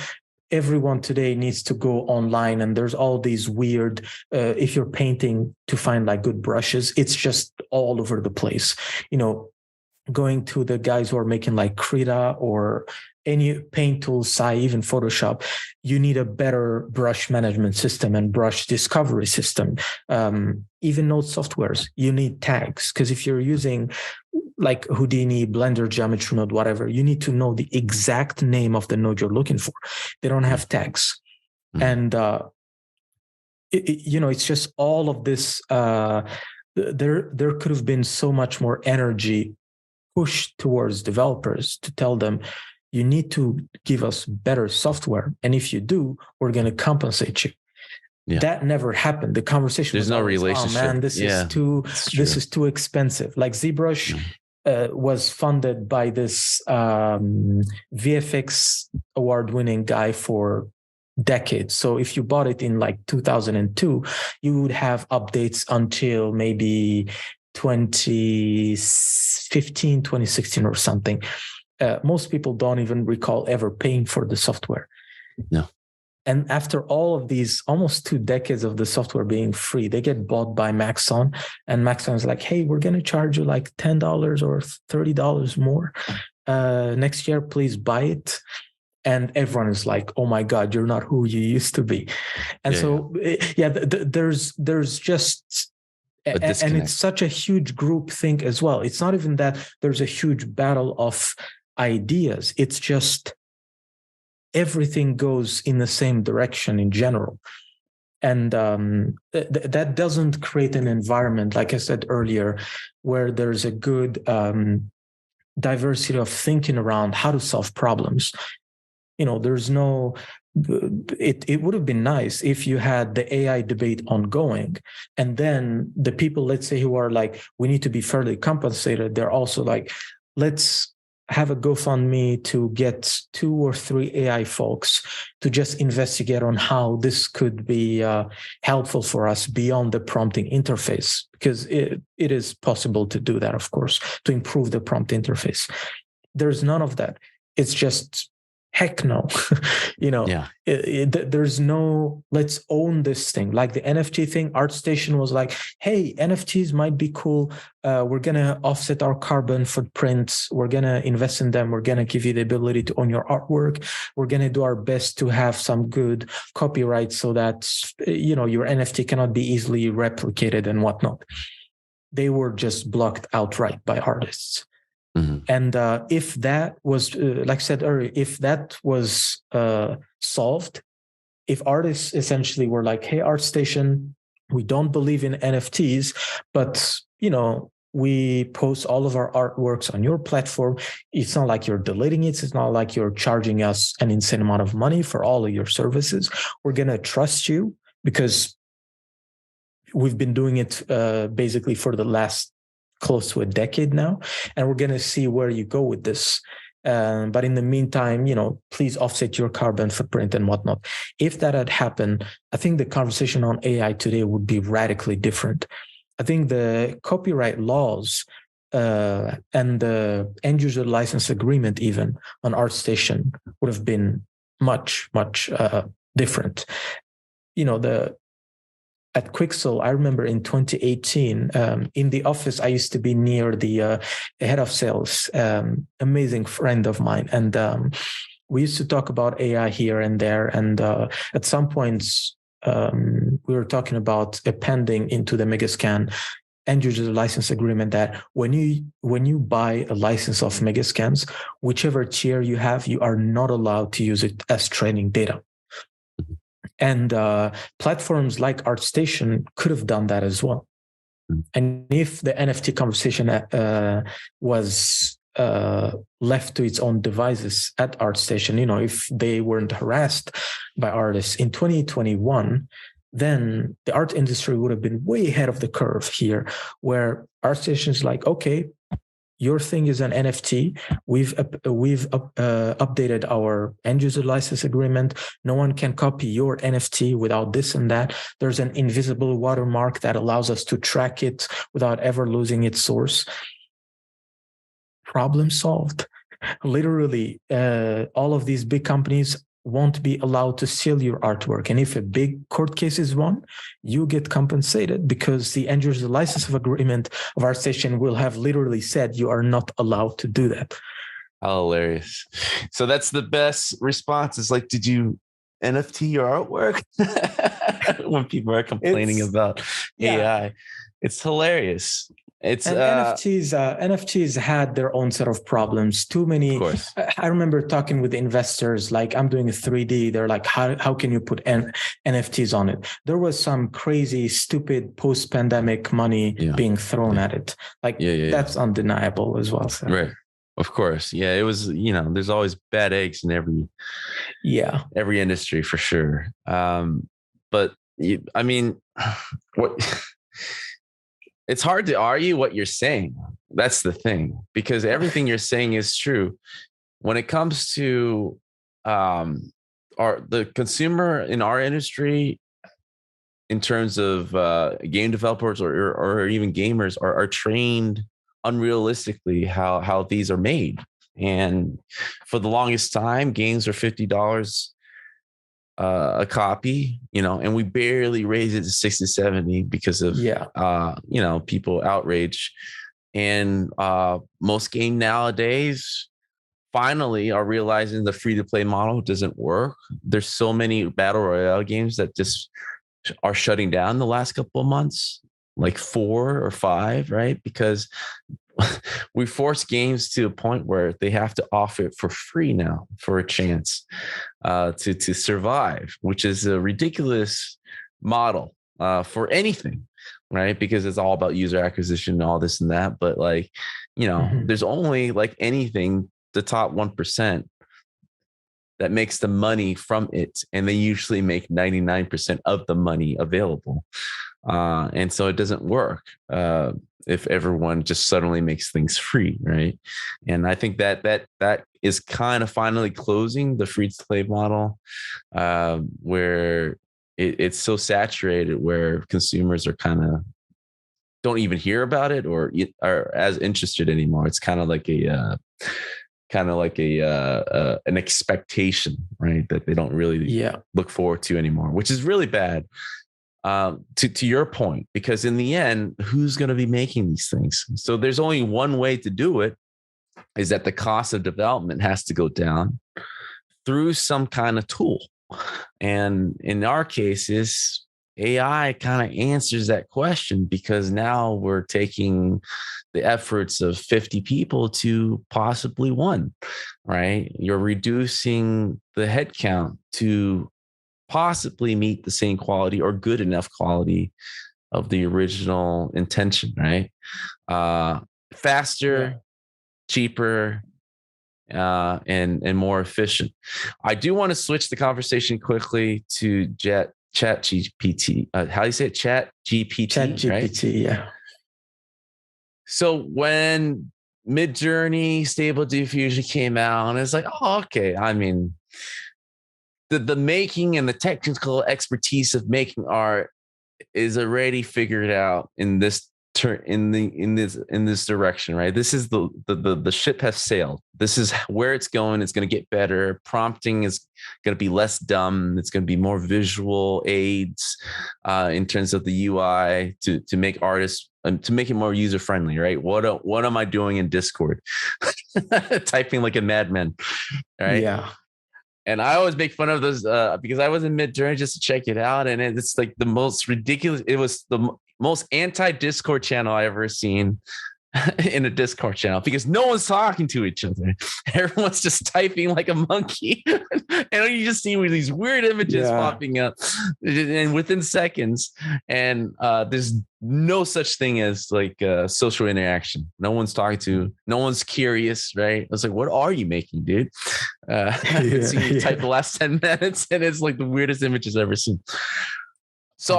S2: Everyone today needs to go online, and there's all these weird, if you're painting to find like good brushes, it's just all over the place. You know, going to the guys who are making like Krita or any paint tool, even Photoshop, you need a better brush management system and brush discovery system. Even node softwares, you need tags, because if you're using like Houdini, Blender, Geometry Node, whatever, you need to know the exact name of the node you're looking for. They don't have tags. And, it's just all of this. There could have been so much more energy pushed towards developers to tell them, you need to give us better software. And if you do, we're going to compensate you. That never happened. The conversation
S1: There's
S2: was
S1: no
S2: always,
S1: relationship.
S2: Oh man, this is too expensive. Like ZBrush was funded by this VFX award-winning guy for decades. So if you bought it in like 2002, you would have updates until maybe 2015, 2016 or something. Most people don't even recall ever paying for the software.
S1: No.
S2: And after all of these almost 2 decades of the software being free, they get bought by Maxon, and Maxon is like, hey, we're going to charge you like $10 or $30 more next year. Please buy it. And everyone is like, oh my God, you're not who you used to be. And there's just, and it's such a huge group thing as well. It's not even that there's a huge battle of ideas. It's just everything goes in the same direction in general. And that doesn't create an environment, like I said earlier, where there's a good diversity of thinking around how to solve problems. You know, there's no, it would have been nice if you had the AI debate ongoing, and then the people, let's say, who are like, we need to be fairly compensated, they're also like, let's have a GoFundMe to get 2 or 3 AI folks to just investigate on how this could be helpful for us beyond the prompting interface, because it is possible to do that, of course, to improve the prompt interface. There's none of that. It's just heck no.
S1: Yeah.
S2: There's no, let's own this thing. Like the NFT thing, ArtStation was like, hey, NFTs might be cool. We're going to offset our carbon footprints. We're going to invest in them. We're going to give you the ability to own your artwork. We're going to do our best to have some good copyright so that, your NFT cannot be easily replicated and whatnot. They were just blocked outright by artists. Mm-hmm. And if that was, like I said earlier, if that was solved, if artists essentially were like, hey, ArtStation, we don't believe in NFTs, but, we post all of our artworks on your platform. It's not like you're deleting it. It's not like you're charging us an insane amount of money for all of your services. We're going to trust you because we've been doing it basically for the last close to a decade now, and we're going to see where you go with this. But in the meantime, please offset your carbon footprint and whatnot. If that had happened, I think the conversation on AI today would be radically different. I think the copyright laws and the end user license agreement even on ArtStation would have been much, much different. At Quixel, I remember in 2018, in the office, I used to be near the head of sales, amazing friend of mine. And we used to talk about AI here and there. And at some points, we were talking about appending into the Megascan end user license agreement that when you buy a license of Megascans, whichever tier you have, you are not allowed to use it as training data. And platforms like ArtStation could have done that as well. And if the NFT conversation was left to its own devices at ArtStation, if they weren't harassed by artists in 2021, then the art industry would have been way ahead of the curve here, where ArtStation is like, okay, your thing is an NFT. We've updated our end user license agreement. No one can copy your NFT without this and that. There's an invisible watermark that allows us to track it without ever losing its source. Problem solved. Literally, all of these big companies won't be allowed to steal your artwork. And if a big court case is won, you get compensated because the end user license of agreement of ArtStation will have literally said you are not allowed to do that.
S1: How hilarious. So that's the best response. It's like, did you NFT your artwork? When people are complaining about AI, it's hilarious.
S2: NFTs had their own set of problems. Too many. Of course. I remember talking with investors, like, I'm doing a 3D. They're like, how can you put NFTs on it? There was some crazy, stupid post-pandemic money being thrown at it. Like, that's undeniable as well. So.
S1: Right. Of course. Yeah. It was, there's always bad eggs in every industry for sure. But what... It's hard to argue what you're saying. That's the thing, because everything you're saying is true. When it comes to the consumer in our industry, in terms of game developers or even gamers, are trained unrealistically how these are made. And for the longest time, games are $50 a copy, and we barely raise it to 60, 70 because of, people outrage. And most game nowadays finally are realizing the free-to-play model doesn't work. There's so many battle royale games that just are shutting down the last couple of months, like 4 or 5, right? Because we force games to a point where they have to offer it for free now for a chance to survive, which is a ridiculous model for anything, right? Because it's all about user acquisition and all this and that. But there's only, like anything, the top 1% that makes the money from it, and they usually make 99% of the money available. And so it doesn't work if everyone just suddenly makes things free, right? And I think that is kind of finally closing the free-to-play model, where it's so saturated where consumers are kind of don't even hear about it or are as interested anymore. It's kind of like kind of like an expectation, right? That they don't really look forward to anymore, which is really bad. To your point, because in the end, who's going to be making these things? So there's only one way to do it, is that the cost of development has to go down through some kind of tool. And in our cases, AI kind of answers that question, because now we're taking the efforts of 50 people to possibly one, right? You're reducing the headcount to possibly meet the same quality or good enough quality of the original intention, right? Faster, cheaper, and more efficient. I do want to switch the conversation quickly to Chat GPT. How do you say it? Chat GPT.
S2: Chat GPT, right? Yeah.
S1: So when Midjourney, Stable Diffusion came out, and it's like, oh, okay. I mean, the making and the technical expertise of making art is already figured out in this in this direction, right? This is the ship has sailed. This is where it's going. It's going to get better. Prompting is going to be less dumb. It's going to be more visual aids in terms of the UI to make artists, to make it more user friendly, right? What am I doing in Discord? Typing like a madman, right?
S2: Yeah.
S1: And I always make fun of those because I was in Midjourney just to check it out, and it's like the most ridiculous. It was the most anti-Discord channel I ever seen in a Discord channel, because no one's talking to each other. Everyone's just typing like a monkey, and you just see these weird images popping up, and within seconds. And there's no such thing as like social interaction. No one's talking to. No one's curious, right? I was like, "What are you making, dude?" I've seen you type the last 10 minutes, and it's like the weirdest images I've ever seen. So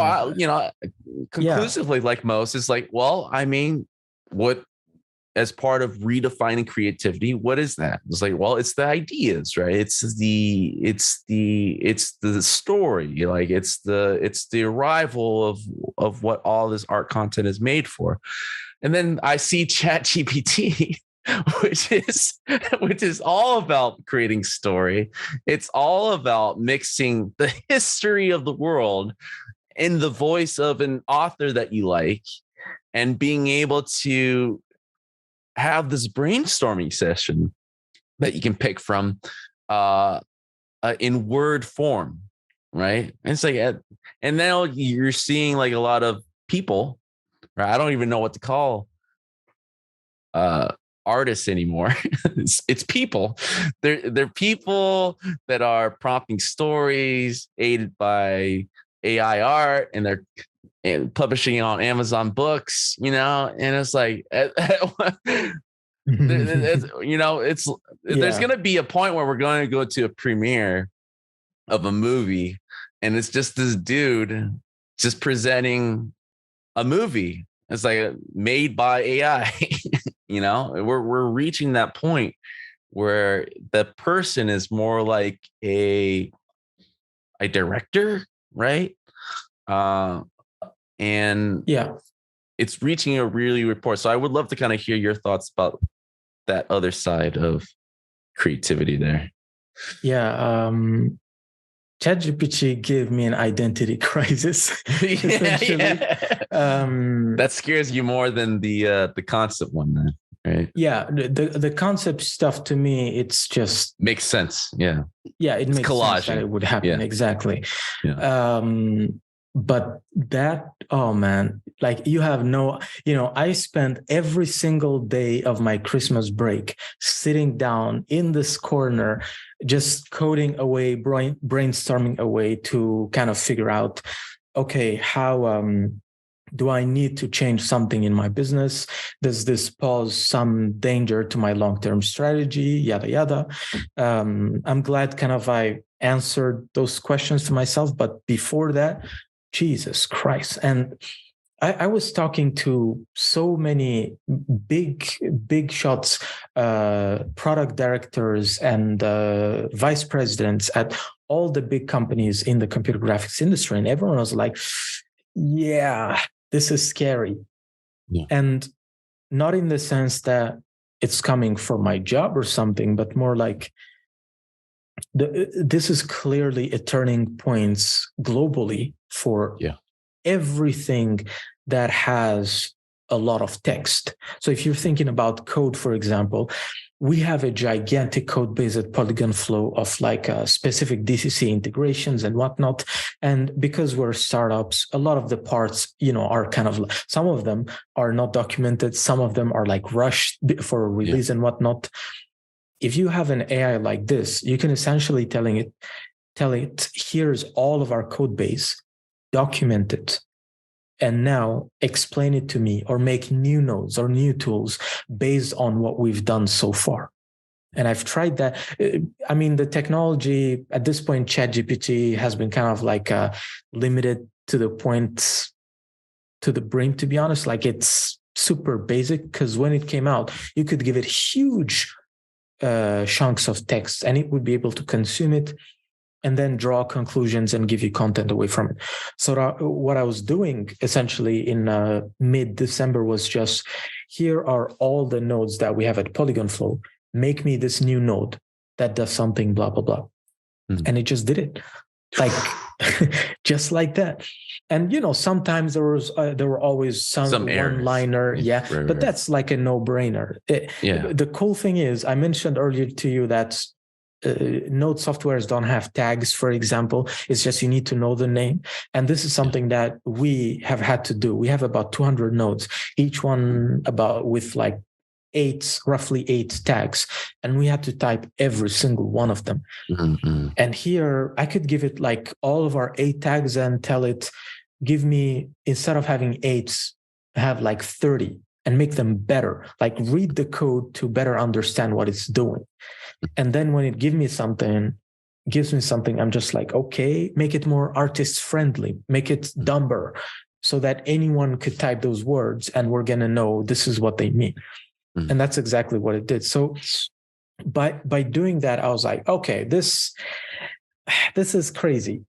S1: conclusively, like most, it's like, well, I mean, what, as part of redefining creativity, what is that? It's like, well, it's the ideas, right? It's the story, like it's the arrival of what all this art content is made for. And then I see Chat GPT, which is all about creating story. It's all about mixing the history of the world in the voice of an author that you like, and being able to have this brainstorming session that you can pick from in word form, right? And it's like, and now you're seeing like a lot of people, right? I don't even know what to call artists anymore. It's people. They're people that are prompting stories aided by AI art, and they're publishing it on Amazon Books, and it's like, there's going to be a point where we're going to go to a premiere of a movie, and it's just this dude just presenting a movie. It's like made by AI. We're reaching that point where the person is more like a director, right? And it's reaching a really report. So I would love to kind of hear your thoughts about that other side of creativity there.
S2: ChatGPT gave me an identity crisis.
S1: That scares you more than the concept one, then, right?
S2: Yeah, the concept stuff, to me, it's just
S1: makes sense. Yeah,
S2: it makes sense that it would happen. Exactly. But that, oh man, like I spent every single day of my Christmas break sitting down in this corner, just coding away, brainstorming away to kind of figure out, okay, how do I need to change something in my business? Does this pose some danger to my long-term strategy? Yada, yada. I'm glad kind of I answered those questions to myself. But before that, Jesus Christ. And I was talking to so many big shots, product directors and vice presidents at all the big companies in the computer graphics industry. And everyone was like, yeah, this is scary. And not in the sense that it's coming from my job or something, but more like this is clearly a turning point globally for everything that has a lot of text. So if you're thinking about code, for example, we have a gigantic code base at Polygon Flow of like specific DCC integrations and whatnot. And because we're startups, a lot of the parts, are kind of, some of them are not documented. Some of them are like rushed for a release and whatnot. If you have an AI like this, you can essentially tell it, here's all of our code base, document it, and now explain it to me, or make new nodes or new tools based on what we've done so far. And I've tried that. I mean, the technology at this point, ChatGPT has been kind of like limited to the point, to the brim, to be honest. Like, it's super basic, because when it came out, you could give it huge chunks of text and it would be able to consume it and then draw conclusions and give you content away from it. So what I was doing essentially in mid-December was just, here are all the nodes that we have at Polygon Flow. Make me this new node that does something, blah, blah, blah. And it just did it. Like, just like that. And, sometimes there were always some one-liner. But that's like a no-brainer. The cool thing is, I mentioned earlier to you that node softwares don't have tags, for example. It's just you need to know the name. And this is something that we have had to do. We have about 200 nodes, each one about with like roughly eight tags. And we had to type every single one of them. And here I could give it like all of our 8 tags and tell it, give me, instead of having 8, have like 30 and make them better. Like, read the code to better understand what it's doing. And then when it gives me something, I'm just like, okay, make it more artist friendly, make it dumber so that anyone could type those words and we're going to know this is what they mean. And that's exactly what it did. So by doing that, I was like, okay, this is crazy.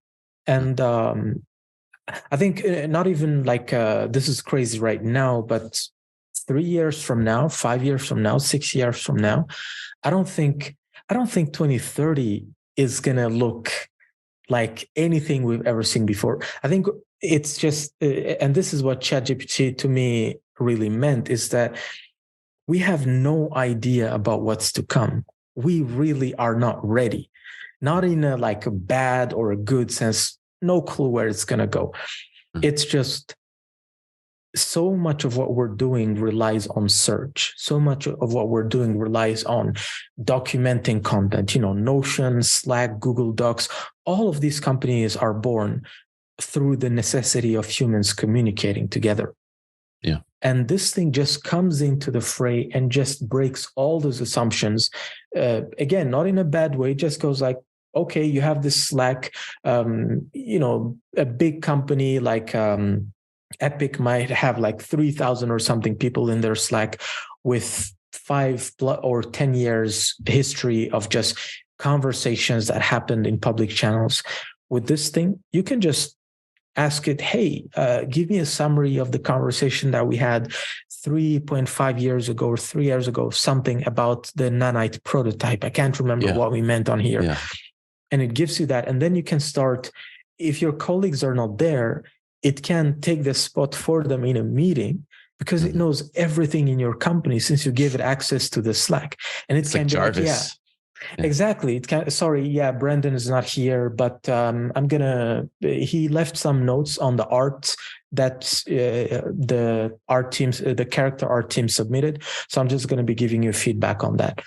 S2: And I think not even like this is crazy right now, but 3 years from now, 5 years from now, 6 years from now, I don't think 2030 is going to look like anything we've ever seen before. I think it's just, and this is what ChatGPT to me really meant, is that we have no idea about what's to come. We really are not ready, not in a like a bad or a good sense, no clue where it's going to go. It's just, so much of what we're doing relies on search. So much of what we're doing relies on documenting content, Notion, Slack, Google Docs. All of these companies are born through the necessity of humans communicating together. And this thing just comes into the fray and just breaks all those assumptions. Again, not in a bad way, just goes like, okay, you have this Slack, a big company like Epic might have like 3,000 or something people in their Slack with 5 or 10 years history of just conversations that happened in public channels. With this thing, you can just ask it, hey, give me a summary of the conversation that we had 3.5 years ago or 3 years ago, something about the nanite prototype. I can't remember what we meant on here. And it gives you that. And then you can start, if your colleagues are not there, it can take the spot for them in a meeting, because it knows everything in your company since you gave it access to the Slack. And it can like be Jarvis. Exactly. It can. Sorry, Brandon is not here, but he left some notes on the art that the art teams, the character art team submitted. So I'm just going to be giving you feedback on that.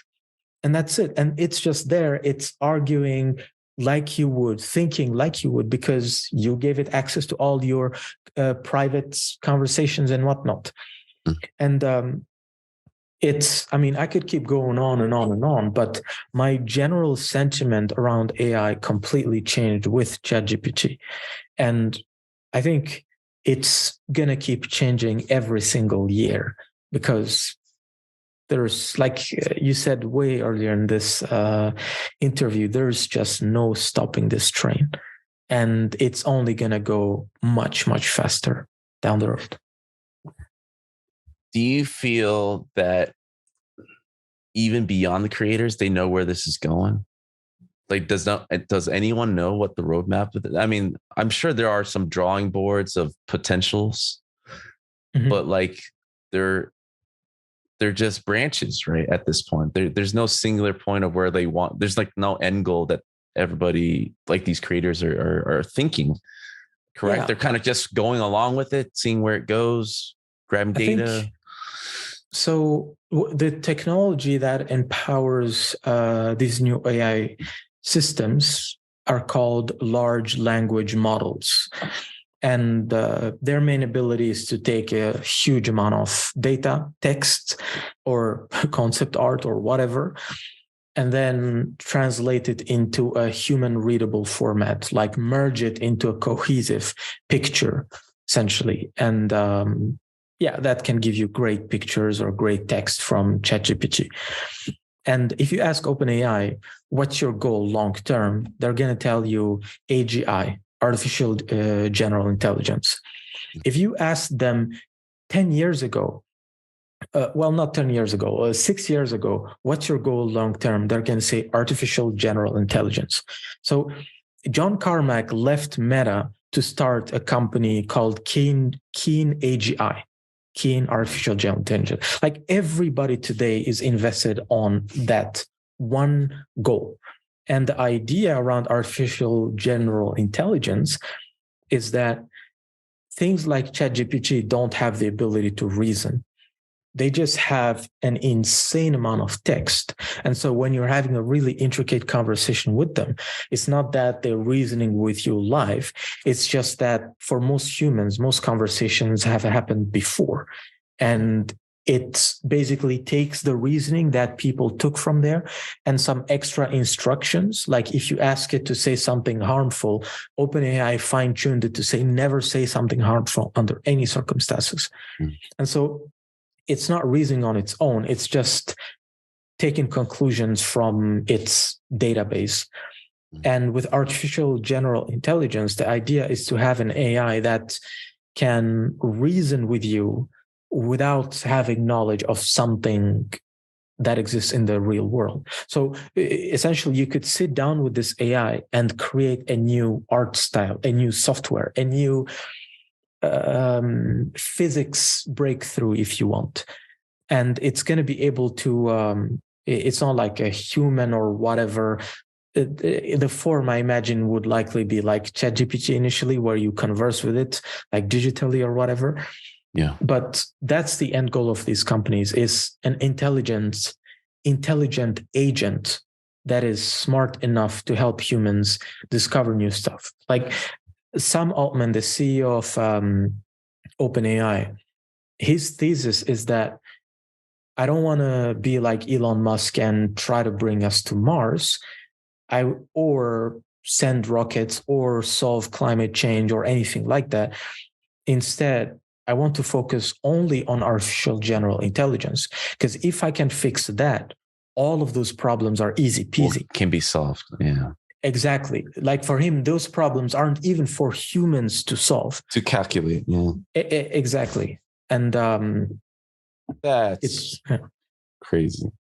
S2: And that's it. And it's just there. It's arguing like you would, thinking like you would, because you gave it access to all your private conversations and whatnot. And I could keep going on and on and on, but my general sentiment around AI completely changed with ChatGPT. And I think it's going to keep changing every single year, because there's, like you said way earlier in this interview, there's just no stopping this train. And it's only going to go much, much faster down the road.
S1: Do you feel that even beyond the creators, they know where this is going? Like, does anyone know what the roadmap is? I mean, I'm sure there are some drawing boards of potentials, but like they're just branches, right? At this point, there's no singular point of where they want. There's like no end goal that everybody, like these creators, are thinking. Correct? Yeah. They're kind of just going along with it, seeing where it goes, grabbing data.
S2: So the technology that empowers these new AI systems are called large language models. And their main ability is to take a huge amount of data, text, or concept art, or whatever, and then translate it into a human readable format, like merge it into a cohesive picture, essentially. And that can give you great pictures or great text from ChatGPT. And if you ask OpenAI, what's your goal long term, they're going to tell you AGI, artificial general intelligence. If you ask them 10 years ago, not 10 years ago, 6 years ago, what's your goal long term? They're going to say artificial general intelligence. So John Carmack left Meta to start a company called Keen AGI, Keen Artificial General Intelligence. Like everybody today is invested on that one goal. And the idea around artificial general intelligence is that things like ChatGPT don't have the ability to reason. They just have an insane amount of text. And so when you're having a really intricate conversation with them, it's not that they're reasoning with you live. It's just that for most humans, most conversations have happened before. And it basically takes the reasoning that people took from there and some extra instructions. Like if you ask it to say something harmful, OpenAI fine-tuned it to say, never say something harmful under any circumstances. And so it's not reasoning on its own. It's just taking conclusions from its database. And with artificial general intelligence, the idea is to have an AI that can reason with you without having knowledge of something that exists in the real world. So essentially, you could sit down with this AI and create a new art style, a new software, a new physics breakthrough, if you want. And it's going to be able to, it's not like a human or whatever. The form, I imagine, would likely be like ChatGPT initially, where you converse with it like digitally or whatever.
S1: Yeah.
S2: But that's the end goal of these companies, is an intelligent agent that is smart enough to help humans discover new stuff. Like Sam Altman, the CEO of OpenAI, his thesis is that I don't want to be like Elon Musk and try to bring us to Mars, or send rockets or solve climate change or anything like that. Instead, I want to focus only on artificial general intelligence, because if I can fix that, all of those problems are easy peasy.
S1: Or can be solved. Yeah.
S2: Exactly. Like for him, those problems aren't even for humans to solve.
S1: To calculate. Yeah.
S2: Exactly. And
S1: that's crazy.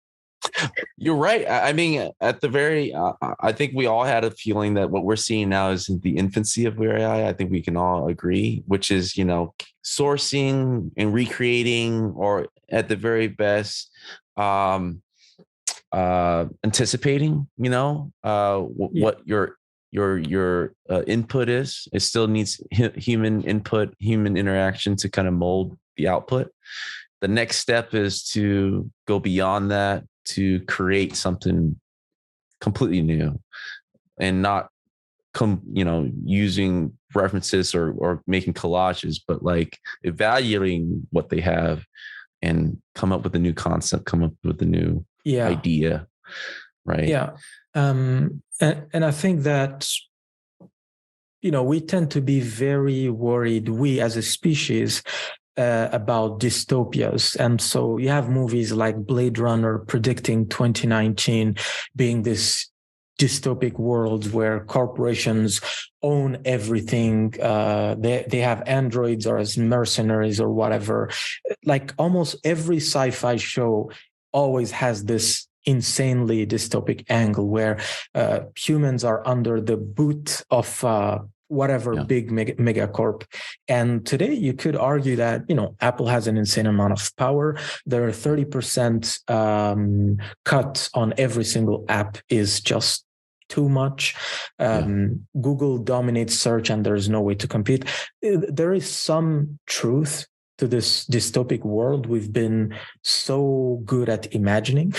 S1: You're right. I mean, at the very, I think we all had a feeling that what we're seeing now is the infancy of AI. I think we can all agree, which is, sourcing and recreating, or at the very best, anticipating, what your input is. It still needs human input, human interaction to kind of mold the output. The next step is to go beyond that, to create something completely new, and not using references or making collages, but like evaluating what they have and come up with a new concept, come up with a new idea. Right.
S2: Yeah. And I think that, we tend to be very worried, we as a species, about dystopias. And so you have movies like Blade Runner predicting 2019 being this dystopic world where corporations own everything. They have androids or as mercenaries or whatever. Like almost every sci-fi show always has this insanely dystopic angle where humans are under the boot of whatever big megacorp. And today you could argue that, Apple has an insane amount of power. Their 30% cut on every single app is just too much. Google dominates search and there's no way to compete. There is some truth to this dystopic world we've been so good at imagining.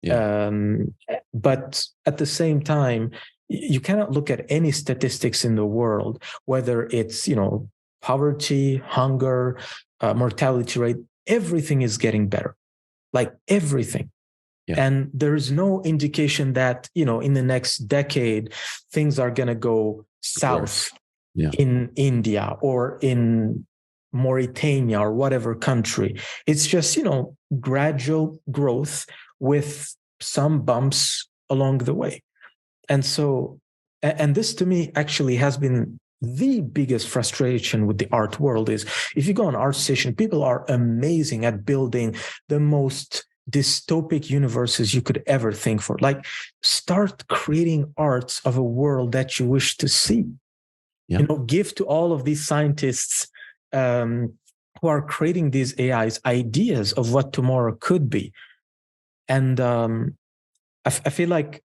S2: But at the same time, you cannot look at any statistics in the world, whether it's, poverty, hunger, mortality rate, everything is getting better, like everything. And there is no indication that, in the next decade, things are going to go south in India or in Mauritania or whatever country. It's just, gradual growth with some bumps along the way. And so, and this to me actually has been the biggest frustration with the art world is if you go on ArtStation, people are amazing at building the most dystopic universes you could ever think for. Like, start creating arts of a world that you wish to see. Give to all of these scientists who are creating these AIs ideas of what tomorrow could be. And I feel like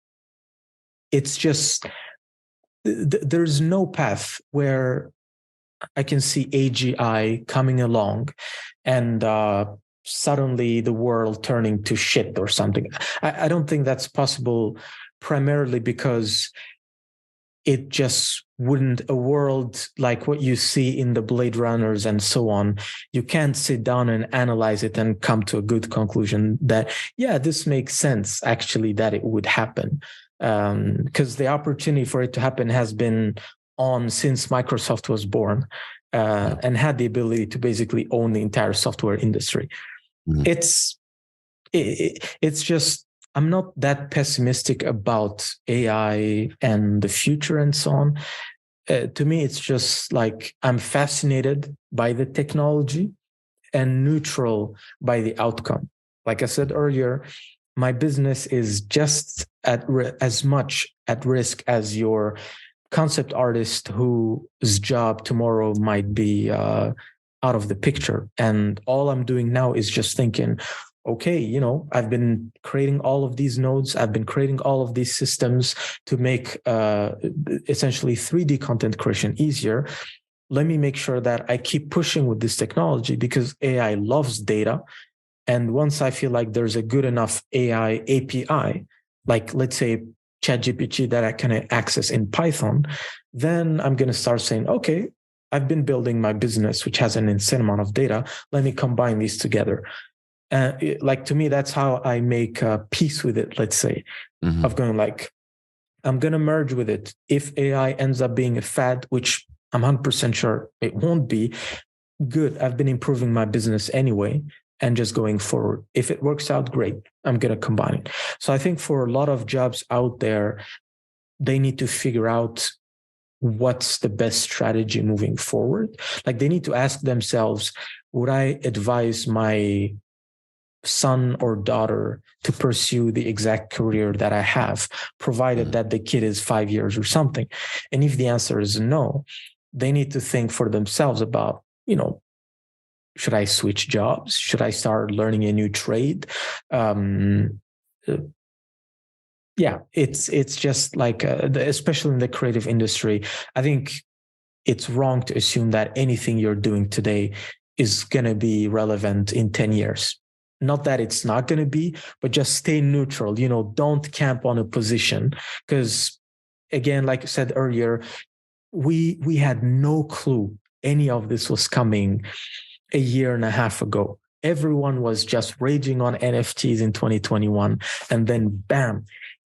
S2: it's just there's no path where I can see AGI coming along and suddenly the world turning to shit or something. I don't think that's possible, primarily because it just wouldn't, a world like what you see in the Blade Runners and so on, you can't sit down and analyze it and come to a good conclusion that, this makes sense, actually, that it would happen. Because the opportunity for it to happen has been on since Microsoft was born and had the ability to basically own the entire software industry. It's just, I'm not that pessimistic about AI and the future and so on. To me, it's just like I'm fascinated by the technology and neutral by the outcome. Like I said earlier, my business is just as much at risk as your concept artist whose job tomorrow might be out of the picture. And all I'm doing now is just thinking, okay, I've been creating all of these nodes. I've been creating all of these systems to make essentially 3D content creation easier. Let me make sure that I keep pushing with this technology because AI loves data. And once I feel like there's a good enough AI API, like let's say ChatGPT that I can access in Python, then I'm going to start saying, okay, I've been building my business, which has an insane amount of data. Let me combine these together. Like, to me, that's how I make peace with it, let's say, of going like, I'm going to merge with it. If AI ends up being a fad, which I'm 100% sure it won't be, good. I've been improving my business anyway and just going forward. If it works out, great. I'm going to combine it. So I think for a lot of jobs out there, they need to figure out what's the best strategy moving forward. Like, they need to ask themselves, would I advise my son or daughter to pursue the exact career that I have, provided that the kid is 5 years or something? And if the answer is no, they need to think for themselves about, should I switch jobs? Should I start learning a new trade? It's just like, especially in the creative industry, I think it's wrong to assume that anything you're doing today is going to be relevant in 10 years. Not that it's not going to be, but just stay neutral. Don't camp on a position. Because again, like I said earlier, we had no clue any of this was coming a year and a half ago. Everyone was just raging on NFTs in 2021. And then bam,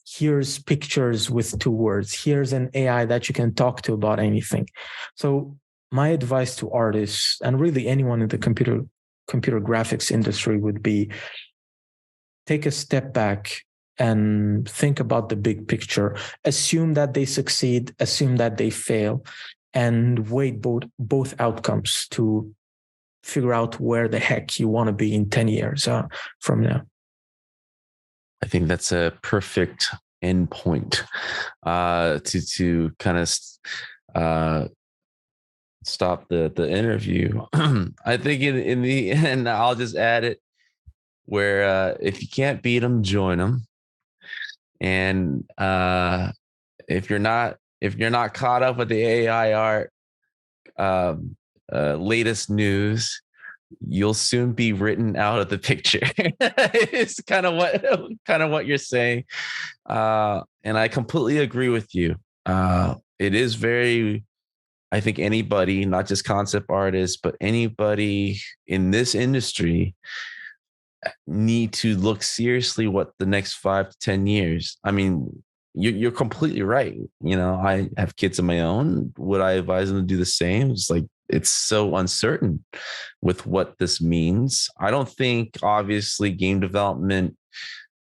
S2: here's pictures with 2 words. Here's an AI that you can talk to about anything. So my advice to artists and really anyone in the computer graphics industry would be, take a step back and think about the big picture. Assume that they succeed, assume that they fail, and weigh both outcomes to figure out where the heck you want to be in 10 years from now.
S1: I think that's a perfect endpoint to kind of stop the interview. I think in the end, I'll just add it where if you can't beat them, join them. And if you're not caught up with the AI art latest news, you'll soon be written out of the picture. It's kind of what you're saying, and I completely agree with you. It is very, I think anybody, not just concept artists, but anybody in this industry need to look seriously what the next 5 to 10 years. I mean, you're completely right. You know, I have kids of my own. Would I advise them to do the same? It's like, it's so uncertain with what this means. I don't think obviously game development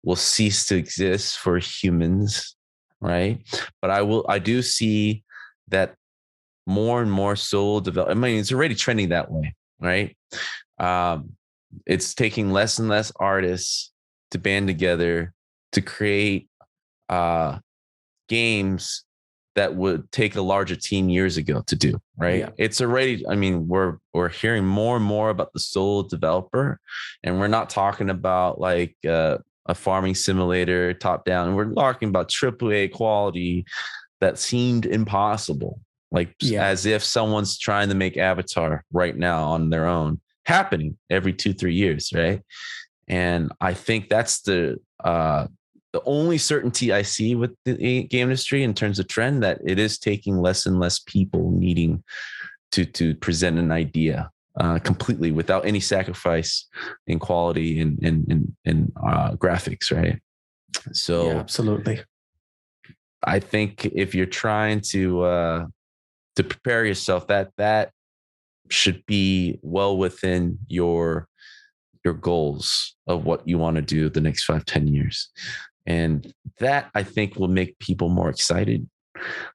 S1: will cease to exist for humans, right? But I do see that more and more solo development. I mean, it's already trending that way, right? It's taking less and less artists to band together to create games that would take a larger team years ago to do, right? Yeah. It's already, I mean, we're hearing more and more about the solo developer, and we're not talking about like a farming simulator top down. We're talking about AAA quality that seemed impossible, like as if someone's trying to make Avatar right now on their own, happening every 2-3 years, right? And I think that's the only certainty I see with the game industry in terms of trend, that it is taking less and less people needing to present an idea completely without any sacrifice in quality and graphics, right? So
S2: yeah, absolutely.
S1: I think if you're trying to prepare yourself, that should be well within your goals of what you want to do the next 5-10 years. And that, I think, will make people more excited,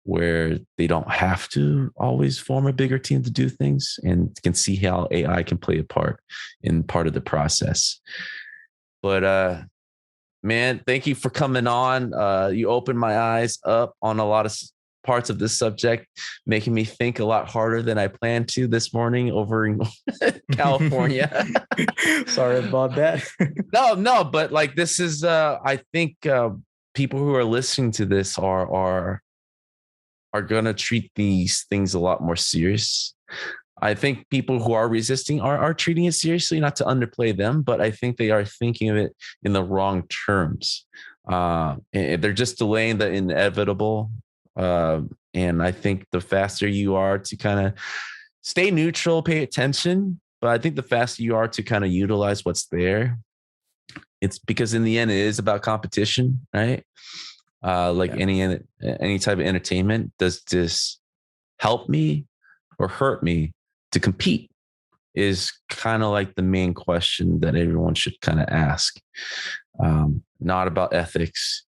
S1: where they don't have to always form a bigger team to do things, and can see how AI can play a part in part of the process. But man, thank you for coming on. You opened my eyes up on a lot of parts of this subject, making me think a lot harder than I planned to this morning over in California.
S2: Sorry about that.
S1: No, but like, this is, I think people who are listening to this are going to treat these things a lot more serious. I think people who are resisting are treating it seriously, not to underplay them, but I think they are thinking of it in the wrong terms. They're just delaying the inevitable. And I think the faster you are to kind of stay neutral, pay attention, but I think the faster you are to kind of utilize what's there, it's because in the end, it is about competition, right? Any type of entertainment, does this help me or hurt me to compete, is kind of like the main question that everyone should kind of ask. Not about ethics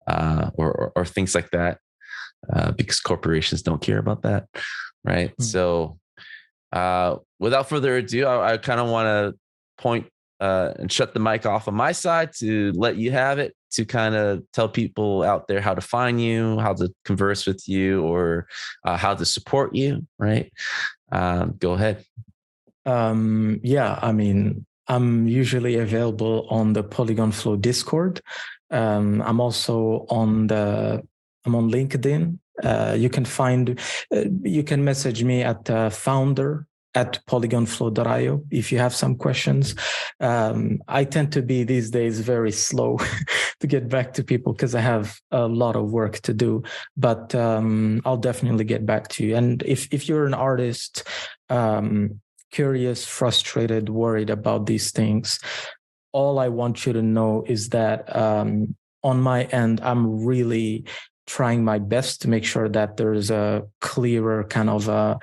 S1: or things like that, because corporations don't care about that, right? Mm-hmm. So without further ado, I kind of want to point and shut the mic off on my side to let you have it, to kind of tell people out there how to find you, how to converse with you, or how to support you, right? Go ahead.
S2: Yeah, I mean, I'm usually available on the Polygon Flow Discord. I'm also on LinkedIn. You can message me at founder@polygonflow.io if you have some questions. I tend to be these days very slow to get back to people because I have a lot of work to do, but I'll definitely get back to you. And if you're an artist, curious, frustrated, worried about these things, all I want you to know is that on my end, I'm really trying my best to make sure that there's a clearer kind of a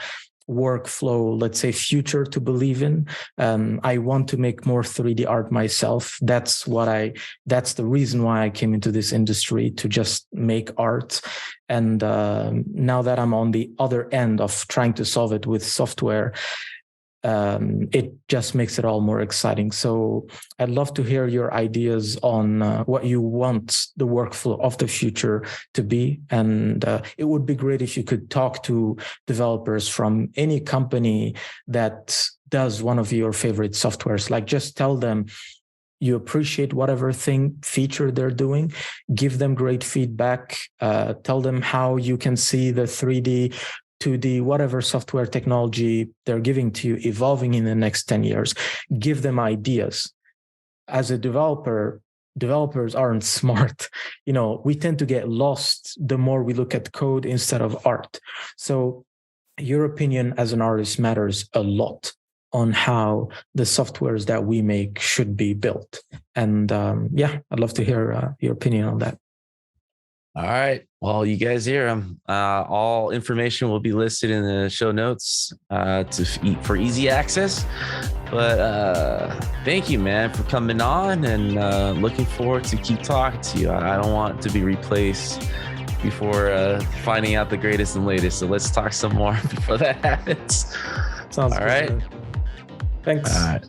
S2: workflow, let's say, future to believe in. I want to make more 3D art myself. That's the reason why I came into this industry, to just make art. And now that I'm on the other end of trying to solve it with software, it just makes it all more exciting. So I'd love to hear your ideas on what you want the workflow of the future to be. And it would be great if you could talk to developers from any company that does one of your favorite softwares. Like, just tell them you appreciate whatever feature they're doing, give them great feedback, tell them how you can see the 3D, 2D, whatever software technology they're giving to you evolving in the next 10 years. Give them ideas. As a developer, developers aren't smart. We tend to get lost the more we look at code instead of art. So your opinion as an artist matters a lot on how the softwares that we make should be built. And I'd love to hear your opinion on that.
S1: All right. Well, you guys hear them. All information will be listed in the show notes for easy access. But thank you, man, for coming on, and looking forward to keep talking to you. I don't want to be replaced before finding out the greatest and latest. So let's talk some more before that happens.
S2: Sounds
S1: all
S2: good.
S1: Right.
S2: Thanks.
S1: All right.